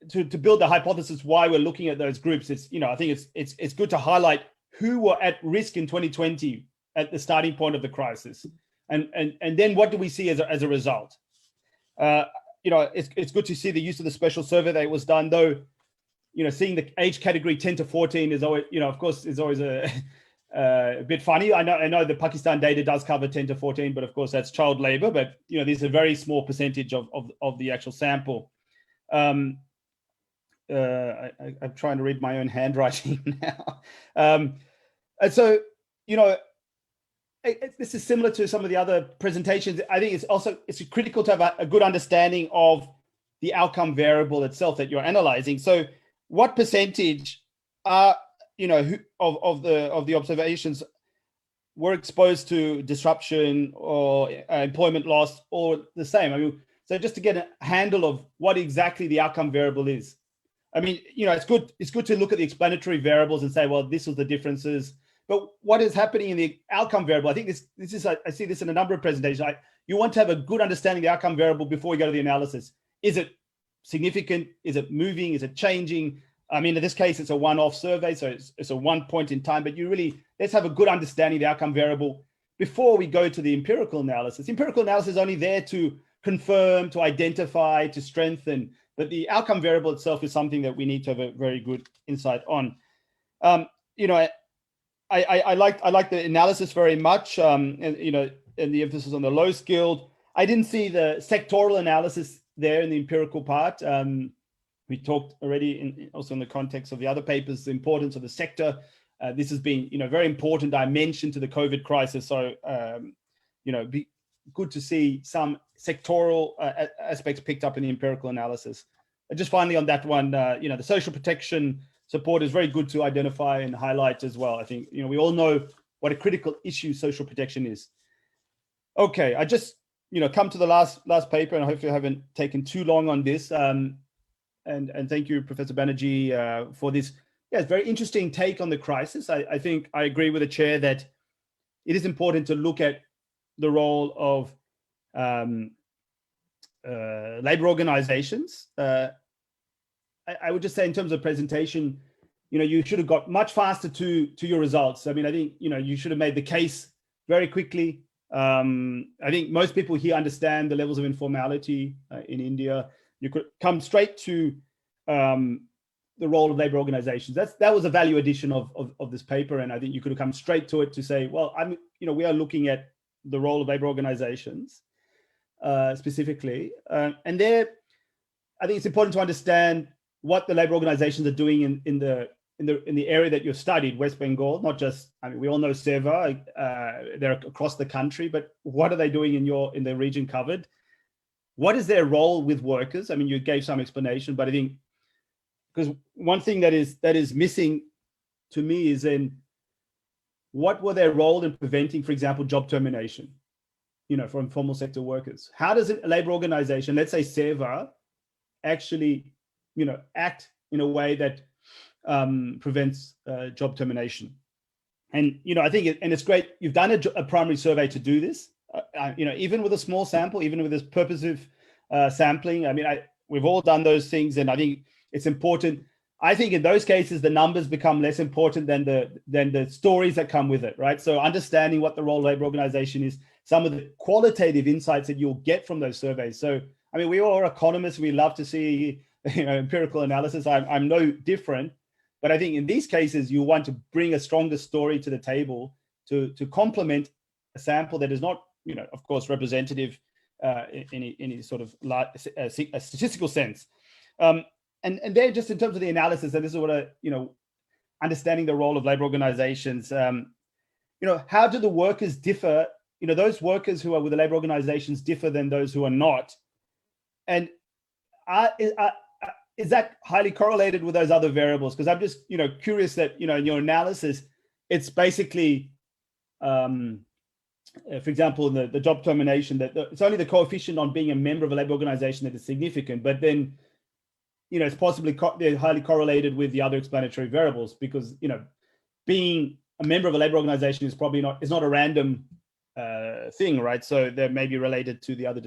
to build the hypothesis why we're looking at those groups, it's, I think it's good to highlight who were at risk in 2020 at the starting point of the crisis. And then what do we see as a result? It's good to see the use of the special survey that was done, though, seeing the age category 10 to 14 is always, of course, is always a bit funny. I know the Pakistan data does cover 10 to 14, but of course that's child labor, but, there's a very small percentage of the actual sample. I'm trying to read my own handwriting now. And so, this is similar to some of the other presentations. I think it's critical to have a good understanding of the outcome variable itself that you're analyzing. So what percentage are, of the observations were exposed to disruption or employment loss, or the same? I mean, so just to get a handle of what exactly the outcome variable is. I mean, it's good to look at the explanatory variables and say, well, this was the differences. But what is happening in the outcome variable? I think this is, I see this in a number of presentations. You want to have a good understanding of the outcome variable before you go to the analysis. Is it significant? Is it moving? Is it changing? I mean, in this case, it's a one-off survey, so it's a one point in time, but let's have a good understanding of the outcome variable before we go to the empirical analysis. Empirical analysis is only there to confirm, to identify, to strengthen, but the outcome variable itself is something that we need to have a very good insight on. I like the analysis very much, and the emphasis on the low skilled. I didn't see the sectoral analysis there in the empirical part. We talked already also in the context of the other papers, the importance of the sector. This has been, very important dimension to the COVID crisis. So, be good to see some sectoral aspects picked up in the empirical analysis. And just finally on that one, the social protection support is very good to identify and highlight as well. I think, we all know what a critical issue social protection is. Okay, I just, come to the last paper, and hopefully I haven't taken too long on this. And thank you, Professor Banerjee, for this very interesting take on the crisis. I think I agree with the chair that it is important to look at the role of labor organizations. I would just say in terms of presentation, you should have got much faster to your results. I mean, I think, you should have made the case very quickly. I think most people here understand the levels of informality in India. You could come straight to the role of labor organizations. That was a value addition of this paper, and I think you could have come straight to it to say, well, we are looking at the role of labor organizations specifically, and there, I think it's important to understand what the labor organizations are doing in the area that you've studied, West Bengal. Not just, we all know SEVA, they're across the country, but what are they doing in the region covered? What is their role with workers? I mean, you gave some explanation, but I think, because one thing that is missing to me is in what were their role in preventing, for example, job termination, for informal sector workers? How does a labor organization, let's say SEVA, actually, act in a way that prevents job termination? And, I think, and it's great, you've done a primary survey to do this. Even with a small sample, even with this purposive sampling, we've all done those things, and I think it's important. I think in those cases, the numbers become less important than the stories that come with it, right? So understanding what the role of labor organization is, some of the qualitative insights that you'll get from those surveys. So, we all are economists. We love to see, empirical analysis. I'm no different, but I think in these cases, you want to bring a stronger story to the table to complement a sample that is not, of course, representative in any sort of a statistical sense. And then just in terms of the analysis, and this is what understanding the role of labor organizations, how do the workers differ? Those workers who are with the labor organizations differ than those who are not. And is that highly correlated with those other variables? Because I'm just, curious that, in your analysis, it's basically, for example, the job termination, that it's only the coefficient on being a member of a labor organization that is significant, but then, it's possibly they're highly correlated with the other explanatory variables, because, being a member of a labor organization is probably not a random thing, right? So they may be related to the other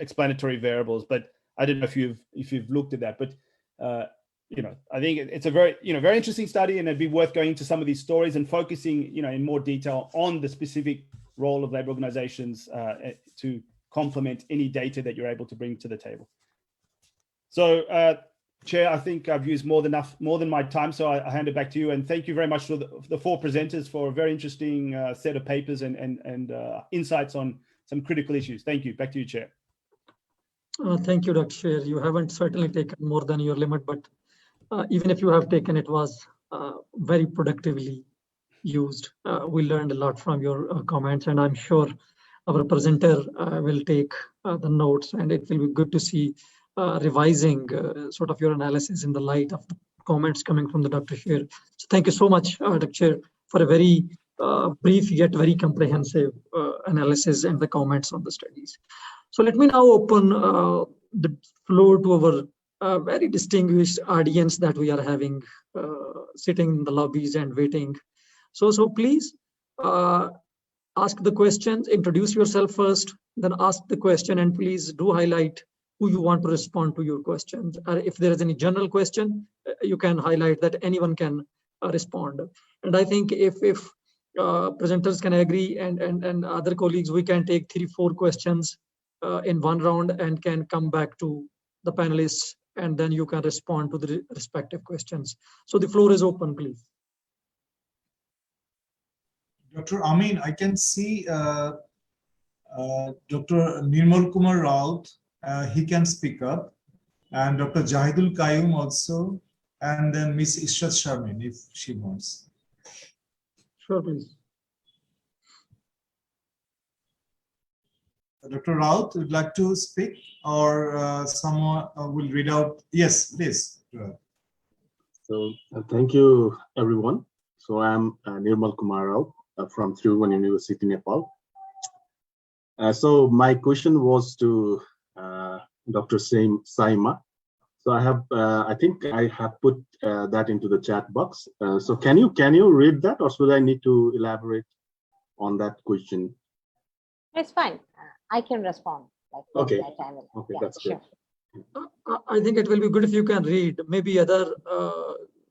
explanatory variables, but I don't know if you've looked at that, but I think it's a very very interesting study, and it'd be worth going into some of these stories and focusing in more detail on the specific role of labor organizations to complement any data that you're able to bring to the table. So, Chair, I think I've used more than my time, so I hand it back to you. And thank you very much to the four presenters for a very interesting set of papers and insights on some critical issues. Thank you. Back to you, Chair. Thank you, Dr. Chair. You haven't certainly taken more than your limit, but even if you have taken, it was very productively used. We learned a lot from your comments, and I'm sure our presenter will take the notes, and it will be good to see revising sort of your analysis in the light of the comments coming from the Dr. Sher. So thank you so much, Dr. Sher, for a very brief yet very comprehensive analysis and the comments on the studies. So let me now open the floor to our very distinguished audience that we are having sitting in the lobbies and waiting. So please ask the questions, introduce yourself first, then ask the question, and please do highlight who you want to respond to your questions. If there is any general question, you can highlight that anyone can respond. And I think if presenters can agree and other colleagues, we can take 3-4 questions in one round and can come back to the panelists, and then you can respond to the respective questions. So the floor is open, please. Dr. Amin, I can see Dr. Nirmal Kumar Raut, he can speak up, and Dr. Jahidul Qayyum also, and then Miss Ishrat Sharmin if she wants. Sure, please. Dr. Raut, would like to speak, or someone will read out? Yes, please. So thank you, everyone. So I'm Nirmal Kumar Raut from Tribhuvan University, Nepal. So my question was to Dr. Saima. So I have, I think I have put that into the chat box. So can you read that, or should I need to elaborate on that question? It's fine. I can respond. Okay. Okay, yeah, that's sure. great. I think it will be good if you can read. Maybe other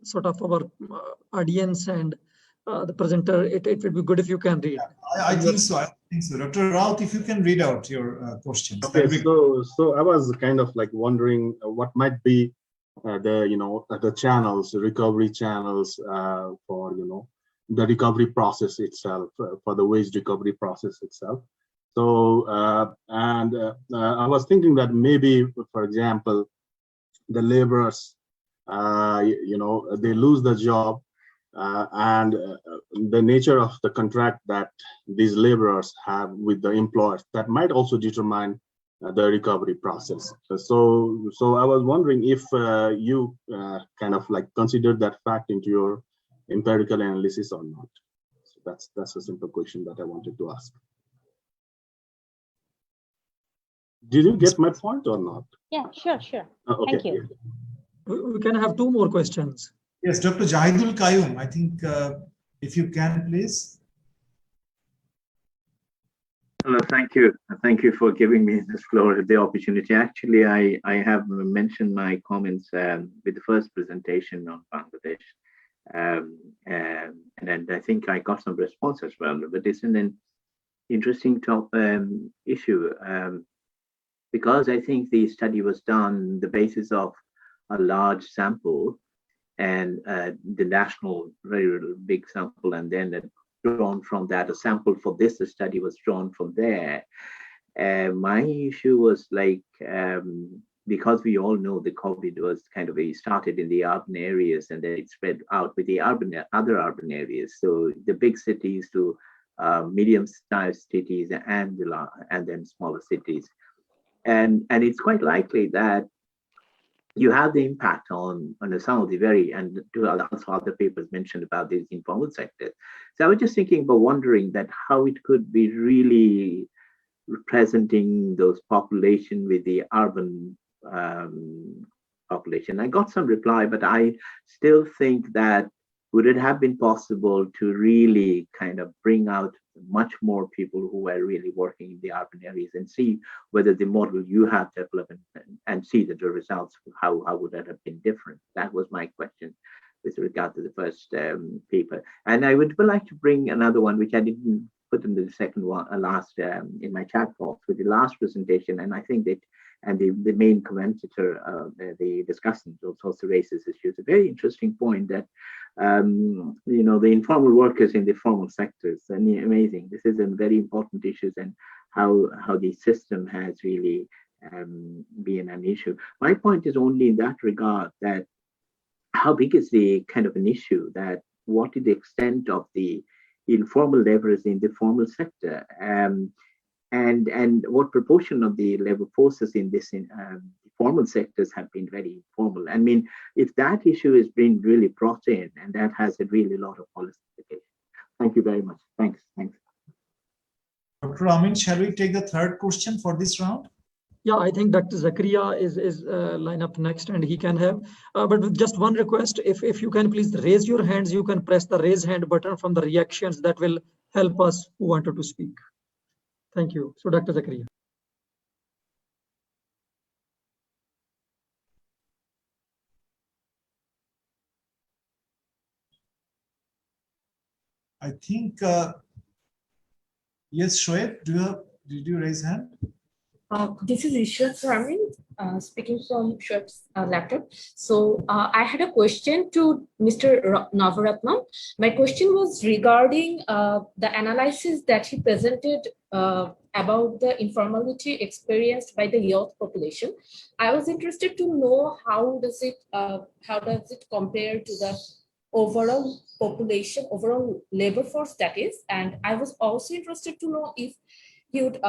sort of our audience and the presenter, it will be good if you can read. I think so. I think so. Dr. Raut, if you can read out your questions. Okay, so I was kind of like wondering what might be the channels, the recovery channels for the recovery process itself, for the wage recovery process itself. So I was thinking that maybe, for example, the laborers, they lose the job, and the nature of the contract that these laborers have with the employers, that might also determine the recovery process. So I was wondering if you kind of like considered that fact into your empirical analysis or not. So that's a simple question that I wanted to ask. Did you get my point or not? Yeah, sure. Okay. Thank you. We can have 2 more questions. Yes, Dr. Jahidul Qayyum, I think if you can, please. Hello, thank you. Thank you for giving me this floor, the opportunity. Actually, I have mentioned my comments with the first presentation on Bangladesh. And I think I got some response as well, but it's an interesting issue because I think the study was done on the basis of a large sample and the national very big sample, and then drawn from that, a sample for this study was drawn from there. My issue was like, because we all know the COVID was kind of started in the urban areas and then it spread out with the other urban areas. So the big cities to medium-sized cities and then smaller cities. And it's quite likely that you have the impact on some of the and also other papers mentioned about this informal sector. So I was just thinking about wondering that how it could be really representing those population with the urban population. I got some reply, but I still think that would it have been possible to really kind of bring out much more people who are really working in the urban areas and see whether the model you have developed and see that the results, how would that have been different? That was my question with regard to the first paper. And I would like to bring another one, which I didn't put in the second one, last in my chat box with the last presentation. And I think that, and the main commentator, the discussant also raises issues. A very interesting point that the informal workers in the formal sectors, and amazing. This is a very important issue, and how the system has really been an issue. My point is only in that regard that how big is the kind of an issue, that what is the extent of the informal laborers in the formal sector? and what proportion of the labor forces in this formal sectors have been very informal. I mean, if that issue is being really brought in, and that has a really lot of policy implications. Thank you very much. Thanks. Dr. Amin, shall we take the third question for this round? Yeah, I think Dr. Zakaria is line up next, and he can have. But with just one request, if you can please raise your hands, you can press the raise hand button from the reactions. That will help us who wanted to speak. Thank you. So, Dr. Zakaria. I think, yes, Shoaib, did you raise hand? This is Ishrat Ramin, speaking from Shoaib's laptop. So I had a question to Mr. Navaratnam. My question was regarding the analysis that he presented about the informality experienced by the youth population. I was interested to know how does it compare to the overall population, overall labor force that is, and I was also interested to know if he would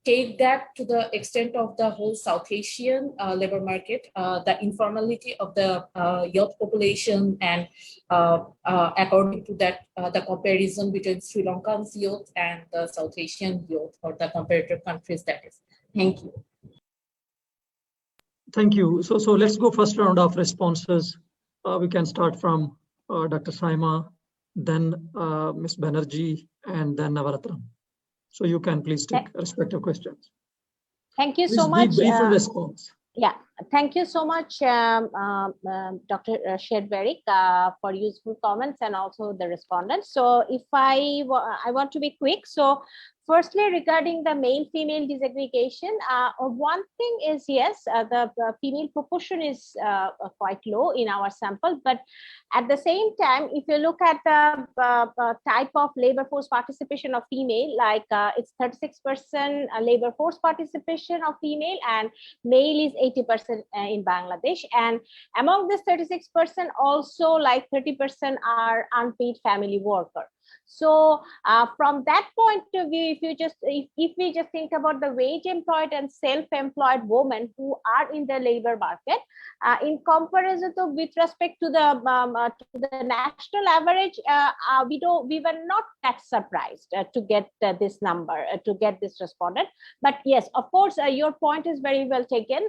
take that to the extent of the whole South Asian labor market, the informality of the youth population, and according to that, the comparison between Sri Lankan's youth and the South Asian youth, or the comparative countries that is. Thank you. Thank you. So let's go first round of responses. We can start from Dr. Saima, then Ms. Banerjee, and then Navaratnam. So you can please take respective questions. Thank you Please so much. Brief response. Yeah, thank you so much, Dr. Shedberik, for useful comments and also the respondents. So if I want to be quick. So firstly, regarding the male-female disaggregation, one thing is, yes, the female proportion is quite low in our sample, but at the same time, if you look at the type of labor force participation of female, like it's 36% labor force participation of female, and male is 80% in Bangladesh. And among this 36%, also like 30% are unpaid family worker. So from that point of view, if we just think about the wage employed and self-employed women who are in the labor market, in comparison to with respect to the national average, we were not that surprised to get this number, to get this respondent. But yes, of course, your point is very well taken.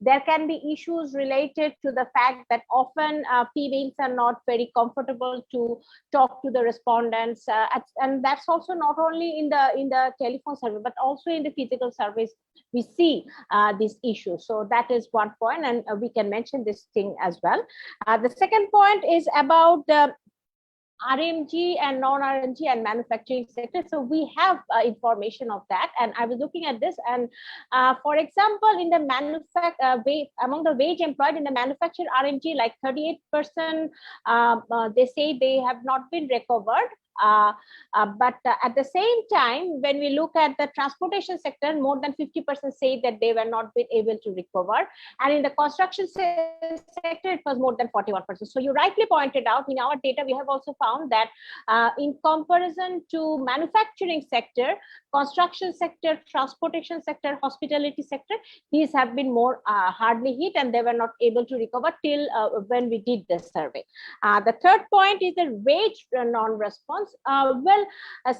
There can be issues related to the fact that often females are not very comfortable to talk to the respondents, and that's also not only in the telephone survey, but also in the physical surveys we see this issue. So that is one point, and we can mention this thing as well. The second point is about the RMG and non-RMG and manufacturing sector. So we have information of that, and I was looking at this, and for example, in the among the wage employed in the manufactured RMG, like 38%, they say they have not been recovered. But at the same time, when we look at the transportation sector, more than 50% say that they were not been able to recover. And in the construction sector, it was more than 41%. So you rightly pointed out, in our data, we have also found that in comparison to manufacturing sector, construction sector, transportation sector, hospitality sector, these have been more hardly hit, and they were not able to recover till when we did this survey. The third point is the wage non-response.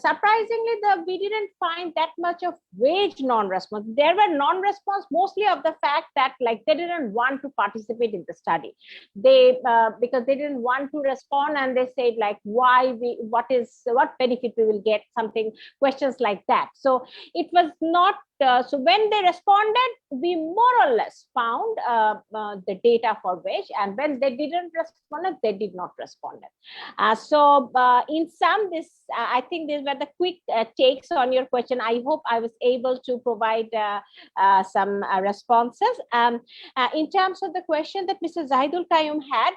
Surprisingly, we didn't find that much of wage non-response. There were non-response mostly of the fact that like they didn't want to participate in the study. Because they didn't want to respond, and they said like what benefit we will get, something, questions like that. So it was not. So when they responded, we more or less found the data for wage, and when they didn't respond, they did not respond. So in sum, I think these were the quick takes on your question. I hope I was able to provide some responses. In terms of the question that Mr. Zahidul Qayyum had,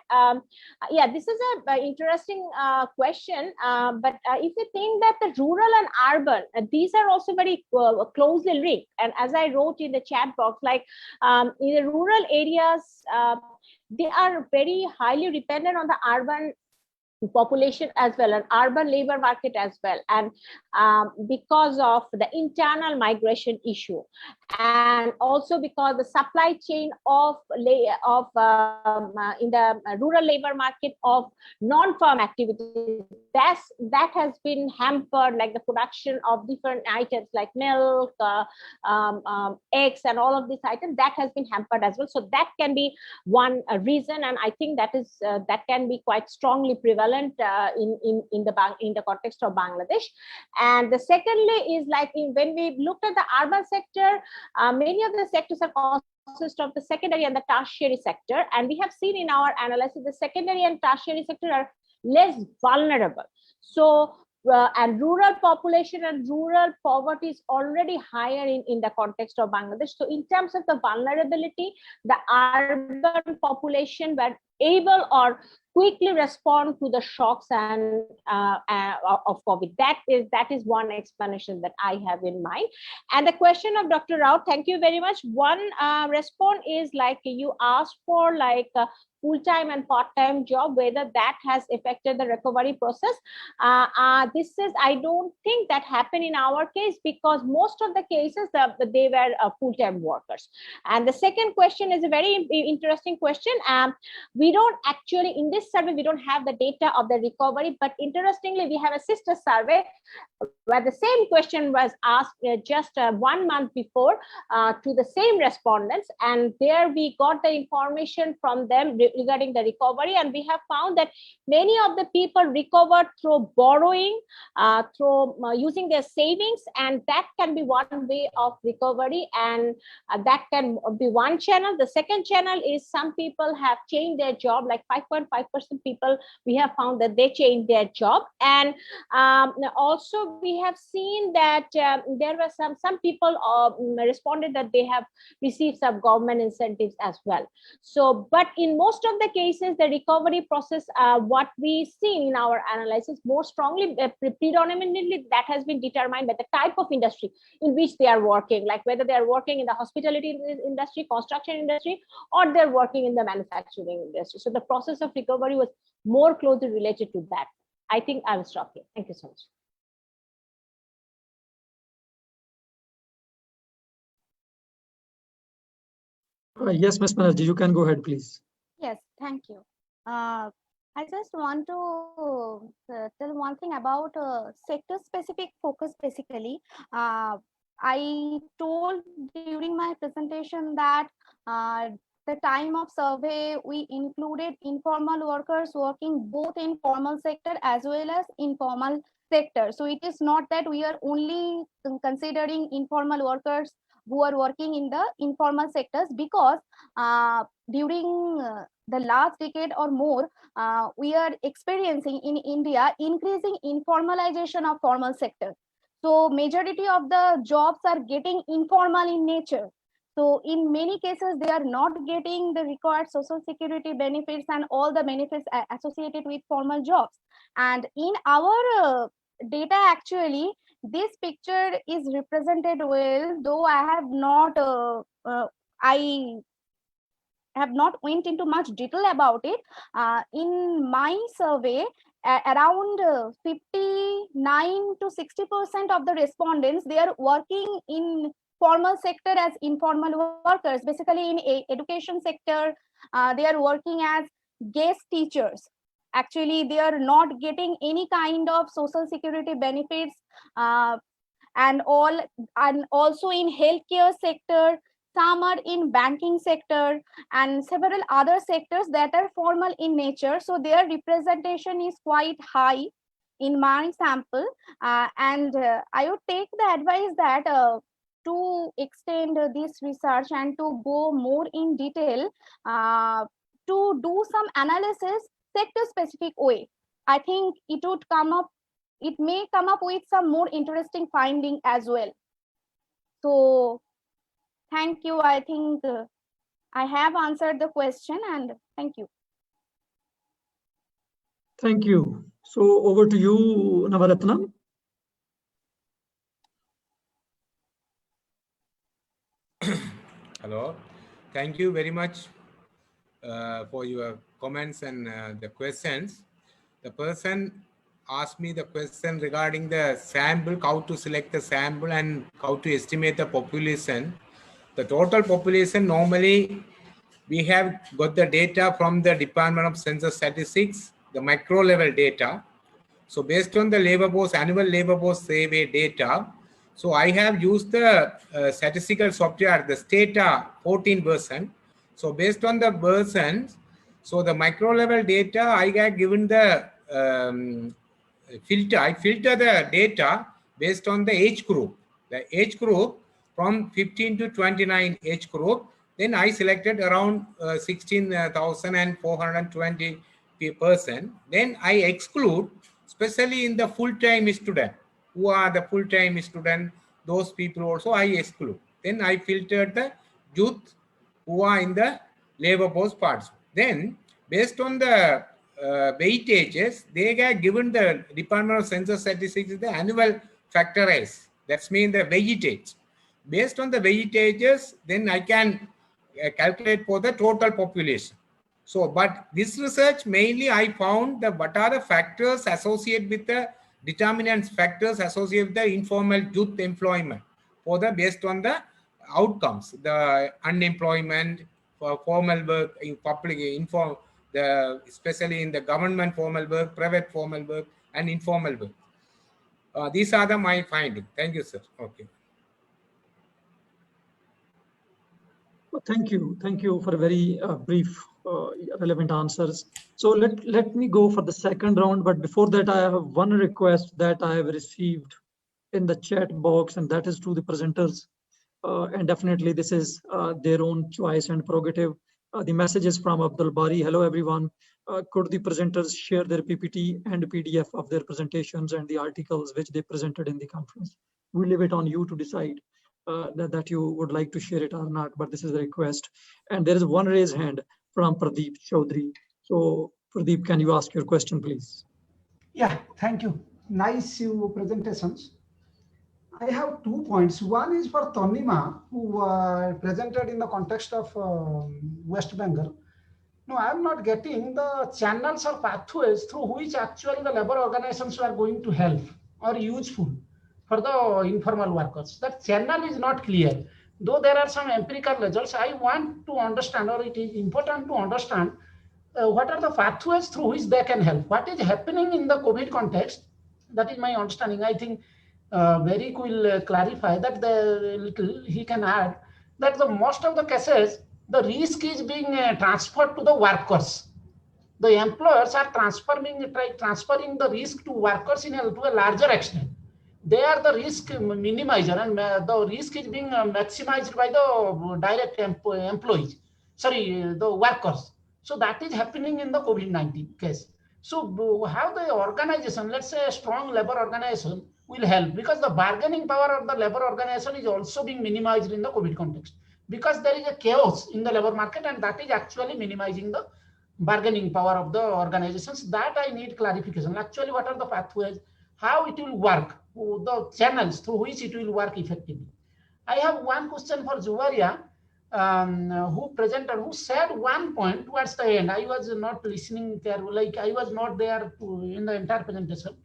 yeah, this is an interesting question. But if you think that the rural and urban, these are also very closely linked. And as I wrote in the chat box, like in the rural areas, they are very highly dependent on the urban population as well, and urban labor market as well, and because of the internal migration issue, and also because the supply chain of in the rural labor market of non-farm activities, that has been hampered, like the production of different items like milk, eggs, and all of these items, that has been hampered as well. So that can be one reason, and I think that is that can be quite strongly prevalent in the context of Bangladesh. And the secondly is like when we looked at the urban sector, many of the sectors are consist of the secondary and the tertiary sector, and we have seen in our analysis the secondary and tertiary sector are less vulnerable. So and rural population and rural poverty is already higher in the context of Bangladesh. So in terms of the vulnerability, the urban population were able or quickly respond to the shocks and of COVID. That is one explanation that I have in mind. And the question of Dr. Rao, thank you very much. One response is like you asked for like full-time and part-time job, whether that has affected the recovery process. I don't think that happened in our case, because most of the cases they were full-time workers. And the second question is a very interesting question. We don't actually, in this survey, we don't have the data of the recovery, but interestingly, we have a sister survey where the same question was asked just 1 month before to the same respondents, and there we got the information from them regarding the recovery, and we have found that many of the people recovered through borrowing, through using their savings, and that can be one way of recovery, and that can be one channel. The second channel is some people have changed their job, like 5.5% people we have found that they changed their job, and also we have seen that there were some people responded that they have received some government incentives as well. So, but in most of the cases, the recovery process, what we see in our analysis more strongly, predominantly that has been determined by the type of industry in which they are working, like whether they are working in the hospitality industry, construction industry, or they're working in the manufacturing industry. So the process of recovery was more closely related to that. I think I will stop here. Thank you so much. Yes, Ms. Banerjee, you can go ahead, please. Yes, thank you. I just want to tell one thing about sector-specific focus, basically. I told during my presentation that the time of survey, we included informal workers working both in formal sector as well as informal sector. So it is not that we are only considering informal workers who are working in the informal sectors, because during the last decade or more, we are experiencing in India increasing informalization of formal sector. So majority of the jobs are getting informal in nature. So in many cases, they are not getting the required social security benefits and all the benefits associated with formal jobs. And in our data, actually, this picture is represented well, though I have not went into much detail about it. In my survey, around 59 to 60% of the respondents, they are working in formal sector as informal workers. Basically, in education sector, they are working as guest teachers. Actually, they are not getting any kind of social security benefits, and also in healthcare sector. Some are in banking sector and several other sectors that are formal in nature. So their representation is quite high in my sample. And I would take the advice that to extend this research and to go more in detail, to do some analysis sector specific way. I think it may come up with some more interesting finding as well. So thank you. I think I have answered the question, and thank you. Thank you. So over to you, Navaratnam. Hello. Thank you very much for your comments and the questions. The person asked me the question regarding the sample, how to select the sample and how to estimate the population. The total population, normally we have got the data from the Department of Census Statistics, the micro level data. So based on the labor force, annual labor force survey data, so I have used the statistical software, the Stata 14 version. So based on the versions, so the micro level data, I have given the filter. I filter the data based on the age group. The age group from 15 to 29 age group. Then I selected around 16,420 person. Then I exclude, especially in the full-time student, who are the full-time student, those people also I exclude. Then I filtered the youth who are in the labor force parts. Then based on the weightages, they are given the Department of Census Statistics the annual factorize. That's mean the weightage. Based on the weightages, then I can calculate for the total population. So, but this research mainly I found that what are the factors associated with the determinants, factors associated with the informal youth employment for the based on the outcomes, the unemployment, for formal work, in public, especially in the government formal work, private formal work, and informal work. These are my findings. Thank you, sir. Okay. Thank you for very brief, relevant answers. So let me go for the second round. But before that, I have one request that I have received in the chat box, and that is to the presenters. And definitely, this is their own choice and prerogative. The message is from Abdul Bari. Hello, everyone. Could the presenters share their PPT and PDF of their presentations and the articles which they presented in the conference? We leave it on you to decide. That you would like to share it or not, but this is the request. And there is one raised hand from Pradeep Chaudhary. So Pradeep, can you ask your question, please? Yeah, thank you. Nice presentations. I have 2 points. One is for Tanima, who presented in the context of West Bengal. No, I'm not getting the channels or pathways through which actually the labor organizations are going to help or useful for the informal workers. That channel is not clear. Though there are some empirical results, I want to understand, or it is important to understand what are the pathways through which they can help. What is happening in the COVID context? That is my understanding. I think Verick will clarify that he can add that the most of the cases, the risk is being transferred to the workers. The employers are transferring the risk to workers to a larger extent. They are the risk minimizer, and the risk is being maximized by the direct employees, the workers. So that is happening in the COVID-19 case. So how the organization, let's say a strong labor organization, will help, because the bargaining power of the labor organization is also being minimized in the COVID context, because there is a chaos in the labor market, and that is actually minimizing the bargaining power of the organizations. That I need clarification. Actually, what are the pathways, how it will work, the channels through which it will work effectively. I have one question for Juwaria, who said one point towards the end. I was not listening there, like I was not there in the entire presentation,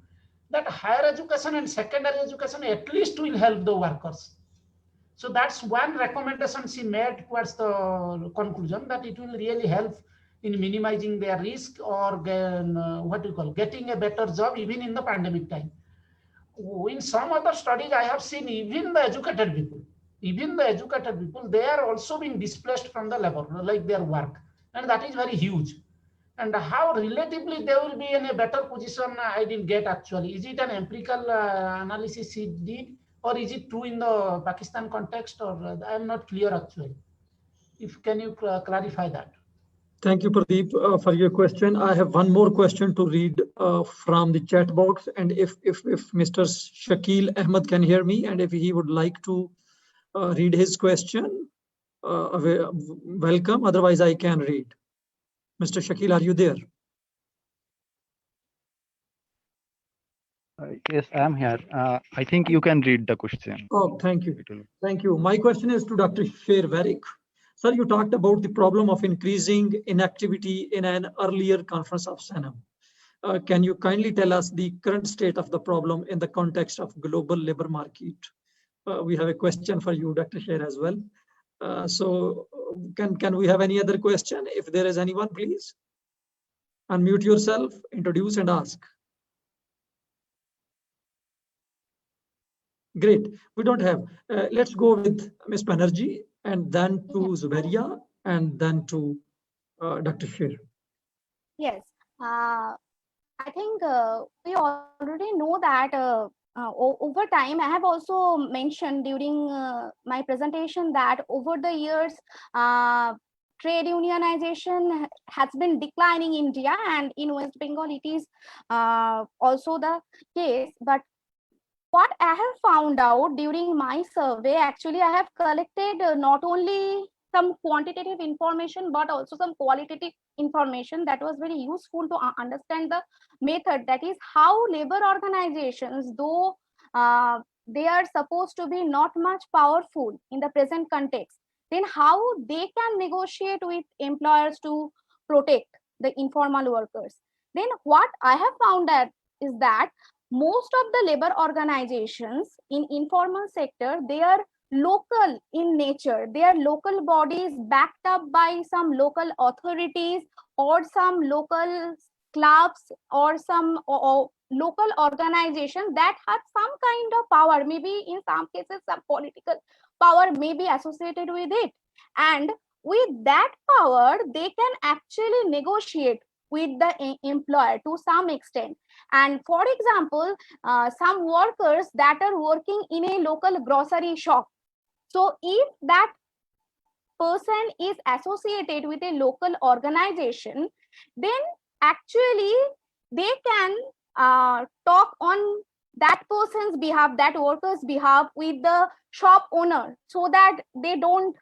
that higher education and secondary education at least will help the workers. So that's one recommendation she made towards the conclusion, that it will really help in minimizing their risk, or getting a better job even in the pandemic time. In some other studies, I have seen even the educated people, they are also being displaced from the labor, like their work, and that is very huge. And how relatively they will be in a better position, I didn't get actually. Is it an empirical analysis he did, or is it true in the Pakistan context, or I am not clear actually. Can you clarify that? Thank you, Pradeep, for your question. I have one more question to read from the chat box. And if Mr. Shakil Ahmed can hear me, and if he would like to read his question, welcome. Otherwise, I can read. Mr. Shakil, are you there? Yes, I am here. I think you can read the question. Oh, thank you. Thank you. My question is to Dr. Sher Verick. Sir, you talked about the problem of increasing inactivity in an earlier conference of SANEM. Can you kindly tell us the current state of the problem in the context of global labor market? We have a question for you, Dr. Sher, as well. So can we have any other question? If there is anyone, please unmute yourself, introduce and ask. Great, we don't have. Let's go with Ms. Banerjee and then to Zubaria and then to Dr. Sher. Yes, I think we already know that over time, I have also mentioned during my presentation that over the years, trade unionization has been declining in India, and in West Bengal it is also the case. But what I have found out during my survey, actually I have collected not only some quantitative information but also some qualitative information that was very useful to understand the method, that is how labor organizations, though they are supposed to be not much powerful in the present context, then how they can negotiate with employers to protect the informal workers. Then what I have found out is that most of the labor organizations in informal sector, they are local in nature. They are local bodies backed up by some local authorities or some local clubs or some local organization that have some kind of power, maybe in some cases some political power may be associated with it, and with that power they can actually negotiate with the employer to some extent. And for example, some workers that are working in a local grocery shop, so if that person is associated with a local organization, then actually they can talk on that person's behalf, that worker's behalf, with the shop owner, so that they don't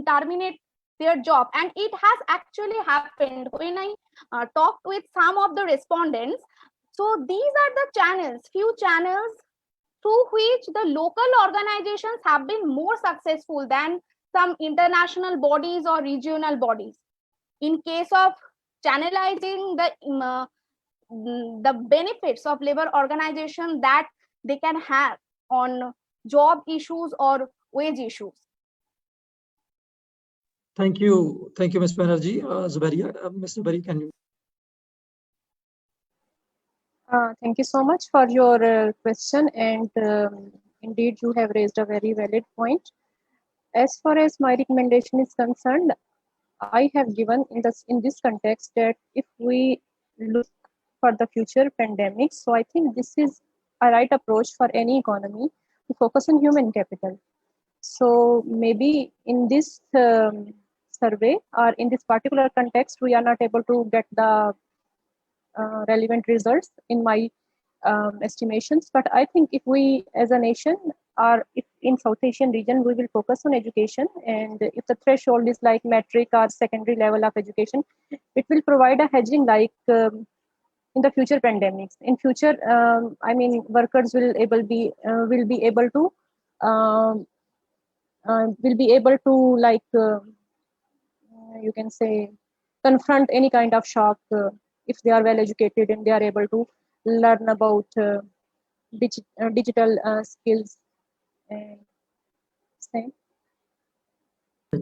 terminate their job. And it has actually happened when I talked with some of the respondents. So these are the channels, few channels through which the local organizations have been more successful than some international bodies or regional bodies. In case of channelizing the benefits of labor organization that they can have on job issues or wage issues. Thank you, Ms. Banerjee. Zubaria, Ms. Zubaria, can you? Thank you so much for your question, and indeed you have raised a very valid point. As far as my recommendation is concerned, I have given in this context that if we look for the future pandemics, so I think this is a right approach for any economy to focus on human capital. So maybe in this survey or in this particular context, we are not able to get the relevant results in my estimations. But I think if we as a nation, or if in South Asian region, we will focus on education, and if the threshold is like metric or secondary level of education, it will provide a hedging like in the future pandemics. In future, I mean, workers will be able to like you can say confront any kind of shock if they are well educated and they are able to learn about digital skills. And same.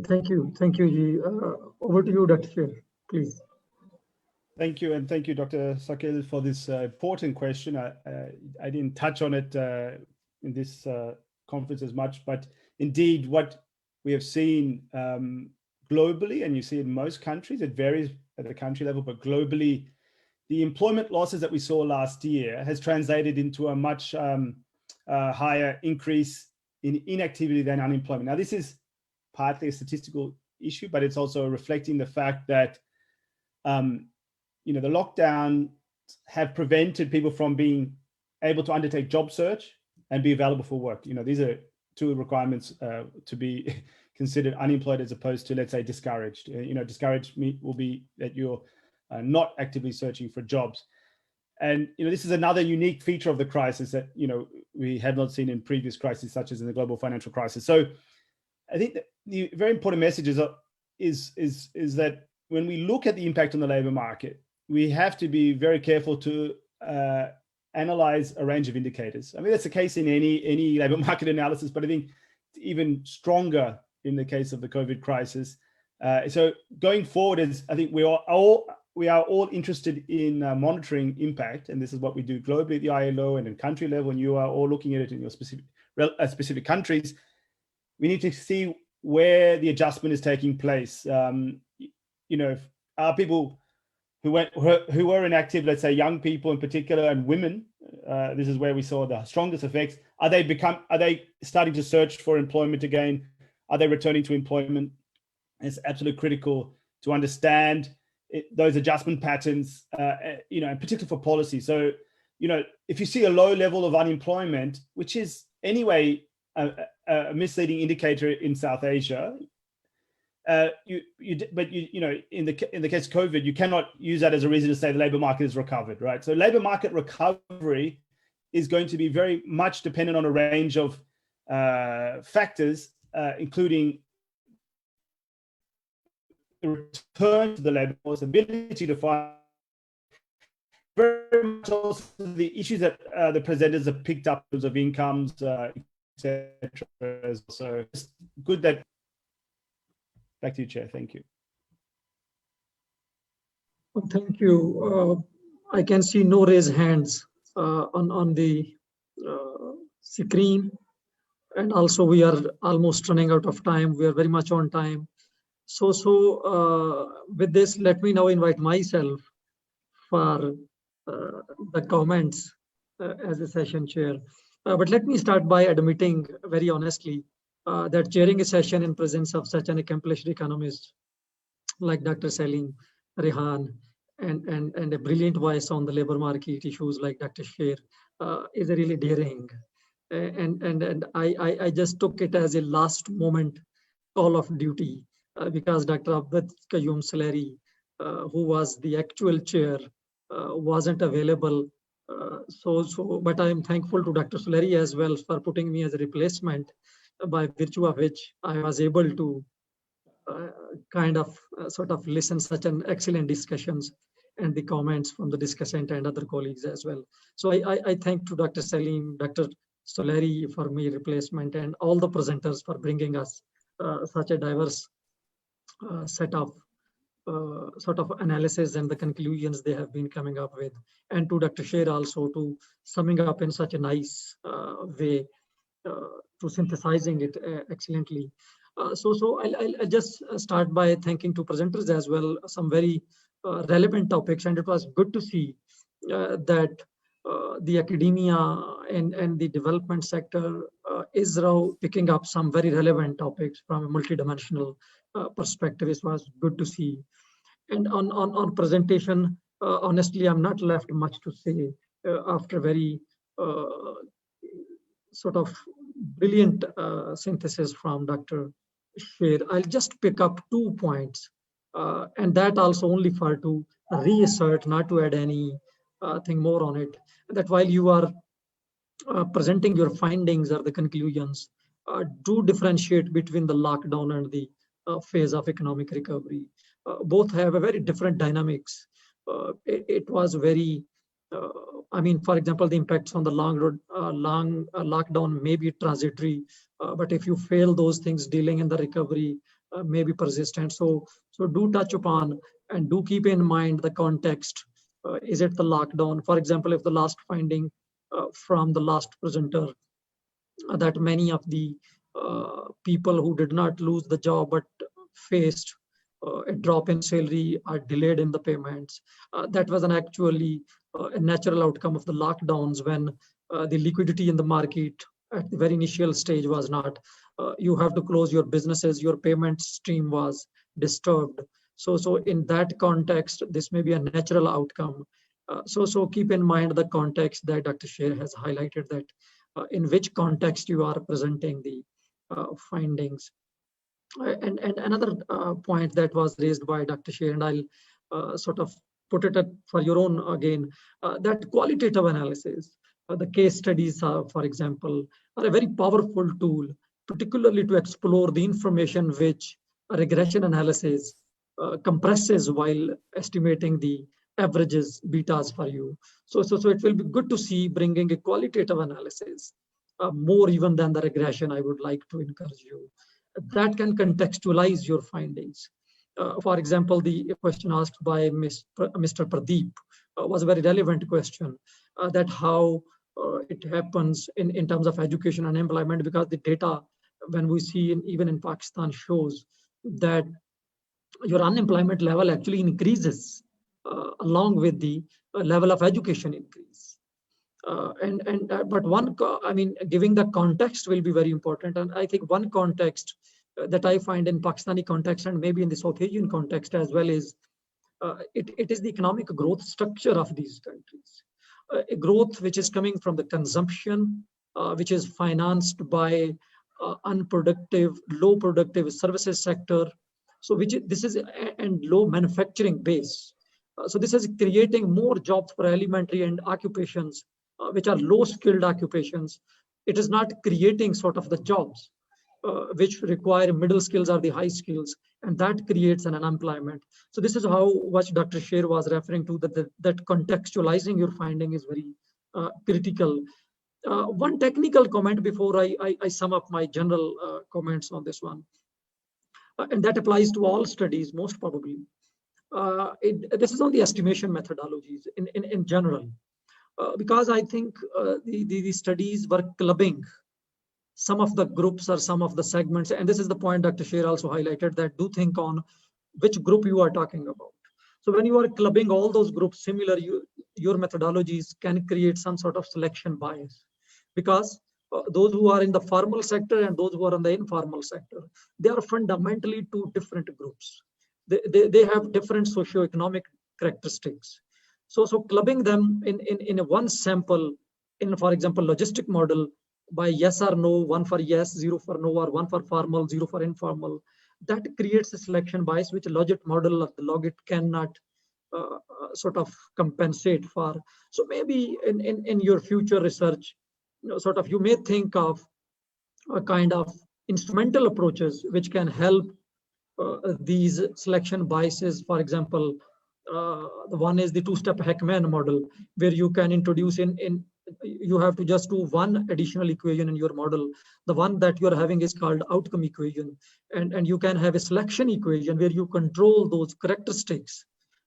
Thank you, Ji. Over to you, Dr. Sher, please. Thank you, and thank you, Dr. Sakil, for this important question. I didn't touch on it in this conference as much, but indeed what we have seen globally, and you see in most countries, it varies at the country level, but globally, the employment losses that we saw last year has translated into a much higher increase in inactivity than unemployment. Now, this is partly a statistical issue, but it's also reflecting the fact that the lockdown have prevented people from being able to undertake job search and be available for work. These are two requirements to be considered unemployed as opposed to, let's say, discouraged. Discouraged will be that you're not actively searching for jobs. And this is another unique feature of the crisis that we have not seen in previous crises, such as in the global financial crisis. So I think that the very important message is that when we look at the impact on the labor market, we have to be very careful to analyze a range of indicators. I mean, that's the case in any labor market analysis, but I think it's even stronger in the case of the COVID crisis. So going forward, is I think we are all interested in monitoring impact, and this is what we do globally at the ILO and in country level, and you are all looking at it in your specific countries. We need to see where the adjustment is taking place. You know, are people who were inactive, let's say young people in particular and women, this is where we saw the strongest effects. Are they starting to search for employment again? Are they returning to employment? It's absolutely critical to understand those adjustment patterns, you know, in particular for policy. So, you know, if you see a low level of unemployment, which is anyway a misleading indicator in South Asia, you know, in the case of COVID, you cannot use that as a reason to say the labor market is recovered, right? So labor market recovery is going to be very much dependent on a range of factors, including the return to the labor force, ability to find, very much also the issues that the presenters have picked up in terms of incomes, etc. So it's good that. Back to you, Chair. Thank you. Well, thank you. I can see no raised hands on the screen, and also we are almost running out of time. We are very much on time. So with this, let me now invite myself for the comments as a session chair. But let me start by admitting very honestly that chairing a session in presence of such an accomplished economist like Dr. Salim, Rehan, and a brilliant voice on the labor market issues like Dr. Sher is really daring. And I just took it as a last moment call of duty because Dr. Abed Qayyum Saleri, who was the actual chair, wasn't available. But I am thankful to Dr. Saleri as well for putting me as a replacement, by virtue of which I was able to sort of listen such an excellent discussions and the comments from the discussant and other colleagues as well. So I thank to Dr. Salim, Dr. Saleri for me replacement, and all the presenters for bringing us such a diverse set of sort of analysis and the conclusions they have been coming up with, and to Dr. Sher also to summing up in such a nice way, to synthesizing it excellently. So I'll just start by thanking two presenters as well, some very relevant topics, and it was good to see that the academia and the development sector is now picking up some very relevant topics from a multidimensional perspective. It was good to see. And on presentation, honestly, I'm not left much to say after very sort of brilliant synthesis from Dr. Sher. I'll just pick up 2 points, and that also only for to reassert, not to add any thing more on it, that while you are presenting your findings or the conclusions, do differentiate between the lockdown and the phase of economic recovery. Both have a very different dynamics. It was very, I mean, for example, the impacts on the long lockdown may be transitory, but if you fail those things, dealing in the recovery may be persistent. So do touch upon and do keep in mind the context. Is it the lockdown? For example, if the last finding from the last presenter, that many of the people who did not lose the job but faced a drop in salary are delayed in the payments. That was actually a natural outcome of the lockdowns, when the liquidity in the market at the very initial stage was not. You have to close your businesses, your payment stream was disturbed. So in that context, this may be a natural outcome. So keep in mind the context that Dr. Sher has highlighted, that in which context you are presenting the findings. And another point that was raised by Dr. Sher, and I'll sort of put it for your own again, that qualitative analysis, the case studies, for example, are a very powerful tool, particularly to explore the information which a regression analysis compresses while estimating the averages, betas for you. So it will be good to see bringing a qualitative analysis, more even than the regression. I would like to encourage you. That can contextualize your findings. For example, the question asked by Mr. Pradeep was a very relevant question, that how it happens in terms of education and employment, because the data, when we see even in Pakistan, shows that your unemployment level actually increases along with the level of education increase. But giving the context will be very important. And I think one context that I find in Pakistani context, and maybe in the South Asian context as well, is it is the economic growth structure of these countries. A growth which is coming from the consumption, which is financed by unproductive, low productive services sector. So and low manufacturing base. So this is creating more jobs for elementary and occupations, which are low skilled occupations. It is not creating sort of the jobs which require middle skills or the high skills, and that creates an unemployment. So this is how what Dr. Sher was referring to, that contextualizing your finding is very critical. One technical comment before I sum up my general comments on this one, and that applies to all studies most probably. This is on the estimation methodologies in general, because I think the studies were clubbing some of the groups or some of the segments, and this is the point Dr. Sher also highlighted, that do think on which group you are talking about. So when you are clubbing all those groups similar, your methodologies can create some sort of selection bias, because those who are in the formal sector and those who are in the informal sector, they are fundamentally two different groups. They have different socioeconomic characteristics. So clubbing them in a one sample, in, for example, logistic model, by yes or no, 1 for yes, 0 for no, or 1 for formal, 0 for informal, that creates a selection bias which a logit model of the logit cannot sort of compensate for. So maybe in your future research, you may think of a kind of instrumental approaches which can help these selection biases. For example, the one is the two-step Heckman model, where you can introduce you have to just do one additional equation in your model. The one that you're having is called outcome equation. And you can have a selection equation where you control those characteristics,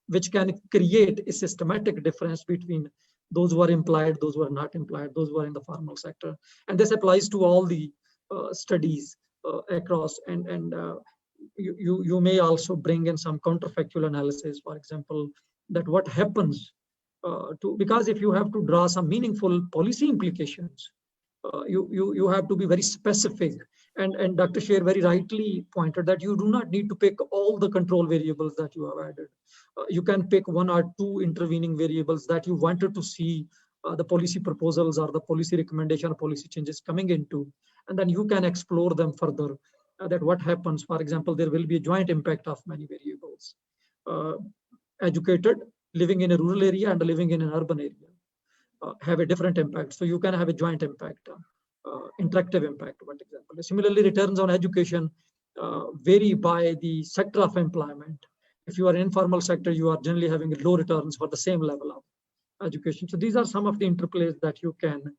which can create a systematic difference between those who are implied, those who are not implied, those who are in the formal sector. And this applies to all the studies across. And you may also bring in some counterfactual analysis, for example, that what happens because if you have to draw some meaningful policy implications, you have to be very specific. And Dr. Sher very rightly pointed that you do not need to pick all the control variables that you have added. You can pick 1 or 2 intervening variables that you wanted to see the policy proposals or the policy recommendation or policy changes coming into, and then you can explore them further. That what happens, for example, there will be a joint impact of many variables. Educated, living in a rural area and living in an urban area have a different impact. So you can have a joint impact, interactive impact, for example. Similarly, returns on education vary by the sector of employment. If you are in informal sector, you are generally having low returns for the same level of education. So these are some of the interplays that you can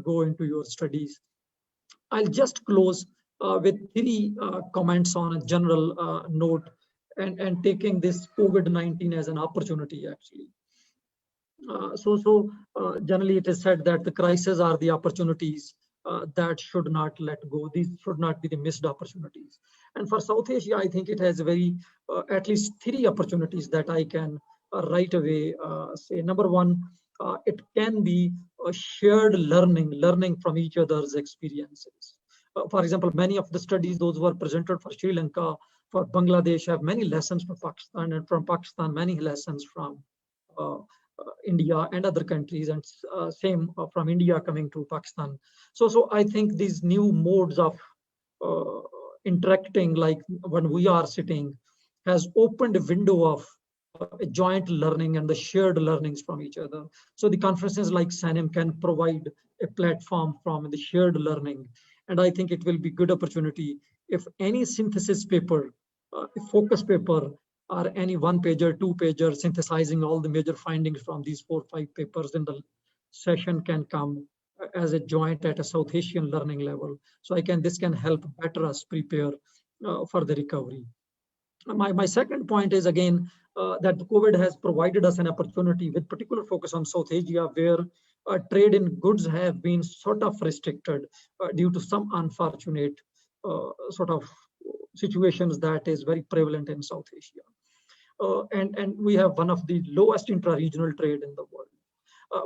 go into your studies. I'll just close with 3 comments on a general note, and taking this COVID-19 as an opportunity, actually. Generally it is said that the crises are the opportunities that should not let go. These should not be the missed opportunities. And for South Asia, I think it has very, at least 3 opportunities that I can right away say. Number 1, it can be a shared learning from each other's experiences. For example, many of the studies, those who are presented for Sri Lanka, for Bangladesh, have many lessons from Pakistan, and from Pakistan, many lessons from India and other countries, and same from India coming to Pakistan. So I think these new modes of interacting, like when we are sitting, has opened a window of a joint learning and the shared learnings from each other. So the conferences like SANEM can provide a platform from the shared learning. And I think it will be good opportunity if any synthesis paper, focus paper or any one-pager, two-pager synthesizing all the major findings from these 4 or 5 papers in the session can come as a joint at a South Asian learning level. So this can help better us prepare for the recovery. My second point is again that COVID has provided us an opportunity with particular focus on South Asia, where trade in goods have been sort of restricted due to some unfortunate sort of situations that is very prevalent in South Asia. And we have one of the lowest intra-regional trade in the world.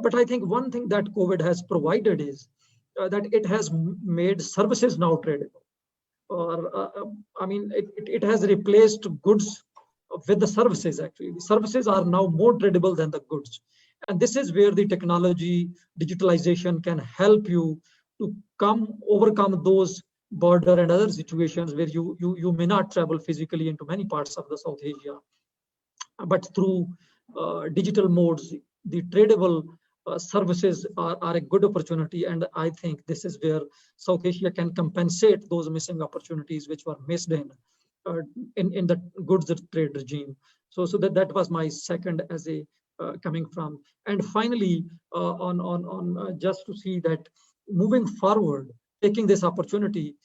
But I think one thing that COVID has provided is that it has made services now tradable. I mean, it has replaced goods with the services. Actually, the services are now more tradable than the goods, and this is where the technology, digitalization can help you to overcome those border and other situations where you may not travel physically into many parts of the South Asia, but through digital modes, the tradable services are a good opportunity, and I think this is where South Asia can compensate those missing opportunities which were missed in the goods trade regime. So that was my second as a coming from. And finally, on just to see that moving forward, taking this opportunity,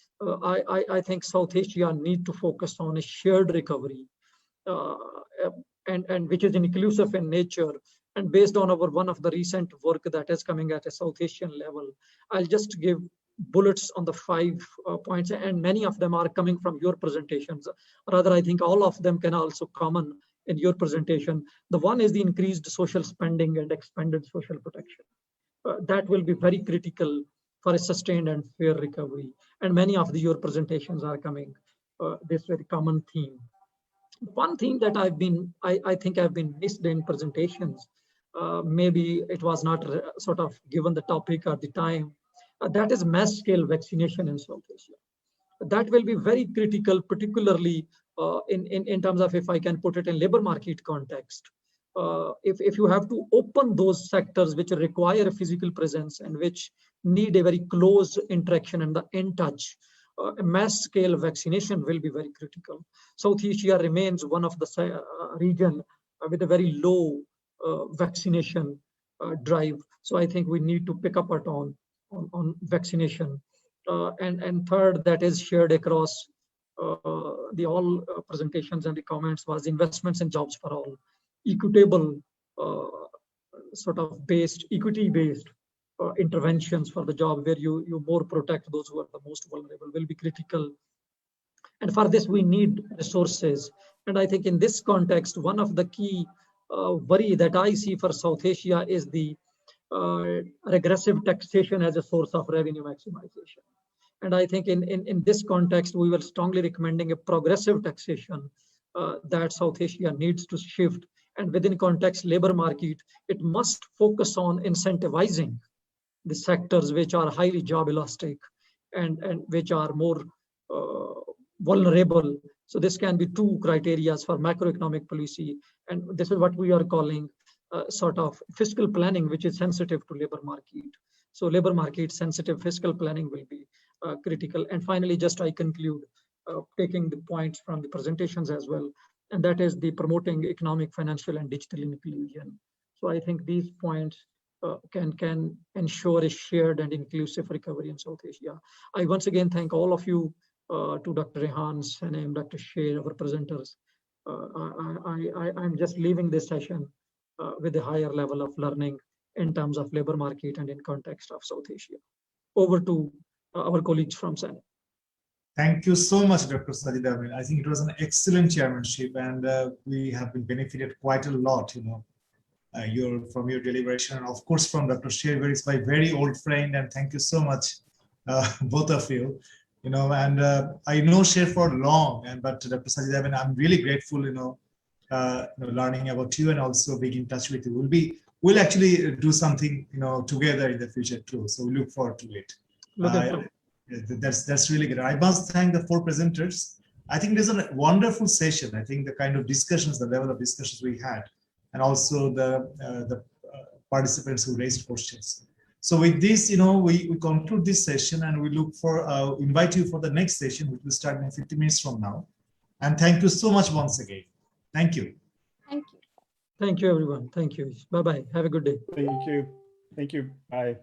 I think South Asia need to focus on a shared recovery, and which is inclusive in nature. And based on one of the recent work that is coming at a South Asian level, I'll just give bullets on the 5 points, and many of them are coming from your presentations. Rather, I think all of them can also common in your presentation. The one is the increased social spending and expanded social protection. That will be very critical for a sustained and fair recovery. And many of your presentations are coming this very common theme. One thing that I think I've been missed in presentations, maybe it was not sort of given the topic or the time, that is mass scale vaccination in South Asia. That will be very critical, particularly in terms of, if I can put it in labor market context. If you have to open those sectors which require a physical presence and which need a very close interaction and the in touch, mass scale vaccination will be very critical. South Asia remains one of the region with a very low vaccination drive. So I think we need to pick up on vaccination. And third, that is shared across the all presentations and the comments, was investments in jobs for all, equitable sort of equity-based interventions for the job, where you more protect those who are the most vulnerable, will be critical. And for this, we need resources. And I think in this context, one of the key worry that I see for South Asia is the regressive taxation as a source of revenue maximization. And I think in this context, we were strongly recommending a progressive taxation that South Asia needs to shift. And within context labor market, it must focus on incentivizing the sectors which are highly job elastic and which are more vulnerable. So this can be 2 criteria for macroeconomic policy. And this is what we are calling sort of fiscal planning, which is sensitive to labor market. So labor market sensitive fiscal planning will be critical. And finally, just I conclude taking the points from the presentations as well. And that is the promoting economic, financial, and digital inclusion. So I think these points can ensure a shared and inclusive recovery in South Asia. I once again thank all of you, to Dr. Rehan, SANEM, Dr. Sher, our presenters. I'm just leaving this session with a higher level of learning in terms of labor market and in context of South Asia. Over to our colleagues from SANEM. Thank you so much, Dr. Sajid Amin. I think it was an excellent chairmanship, and we have been benefited quite a lot, from your deliberation, and of course from Dr. Sher, who is my very old friend, and thank you so much, both of you. And I know Sher for long, but Dr. Sajid Amin, I'm really grateful, learning about you and also being in touch with you. We'll actually do something, together in the future too. So we look forward to it. That's really good. I must thank the 4 presenters. I think there's a wonderful session. I think the kind of discussions, the level of discussions we had, and also the participants who raised questions. So with this, we conclude this session, and we look for invite you for the next session, which will start in 50 minutes from now. And thank you so much once again. Thank you. Thank you. Thank you, everyone. Thank you. Bye-bye. Have a good day. Thank you. Thank you. Bye.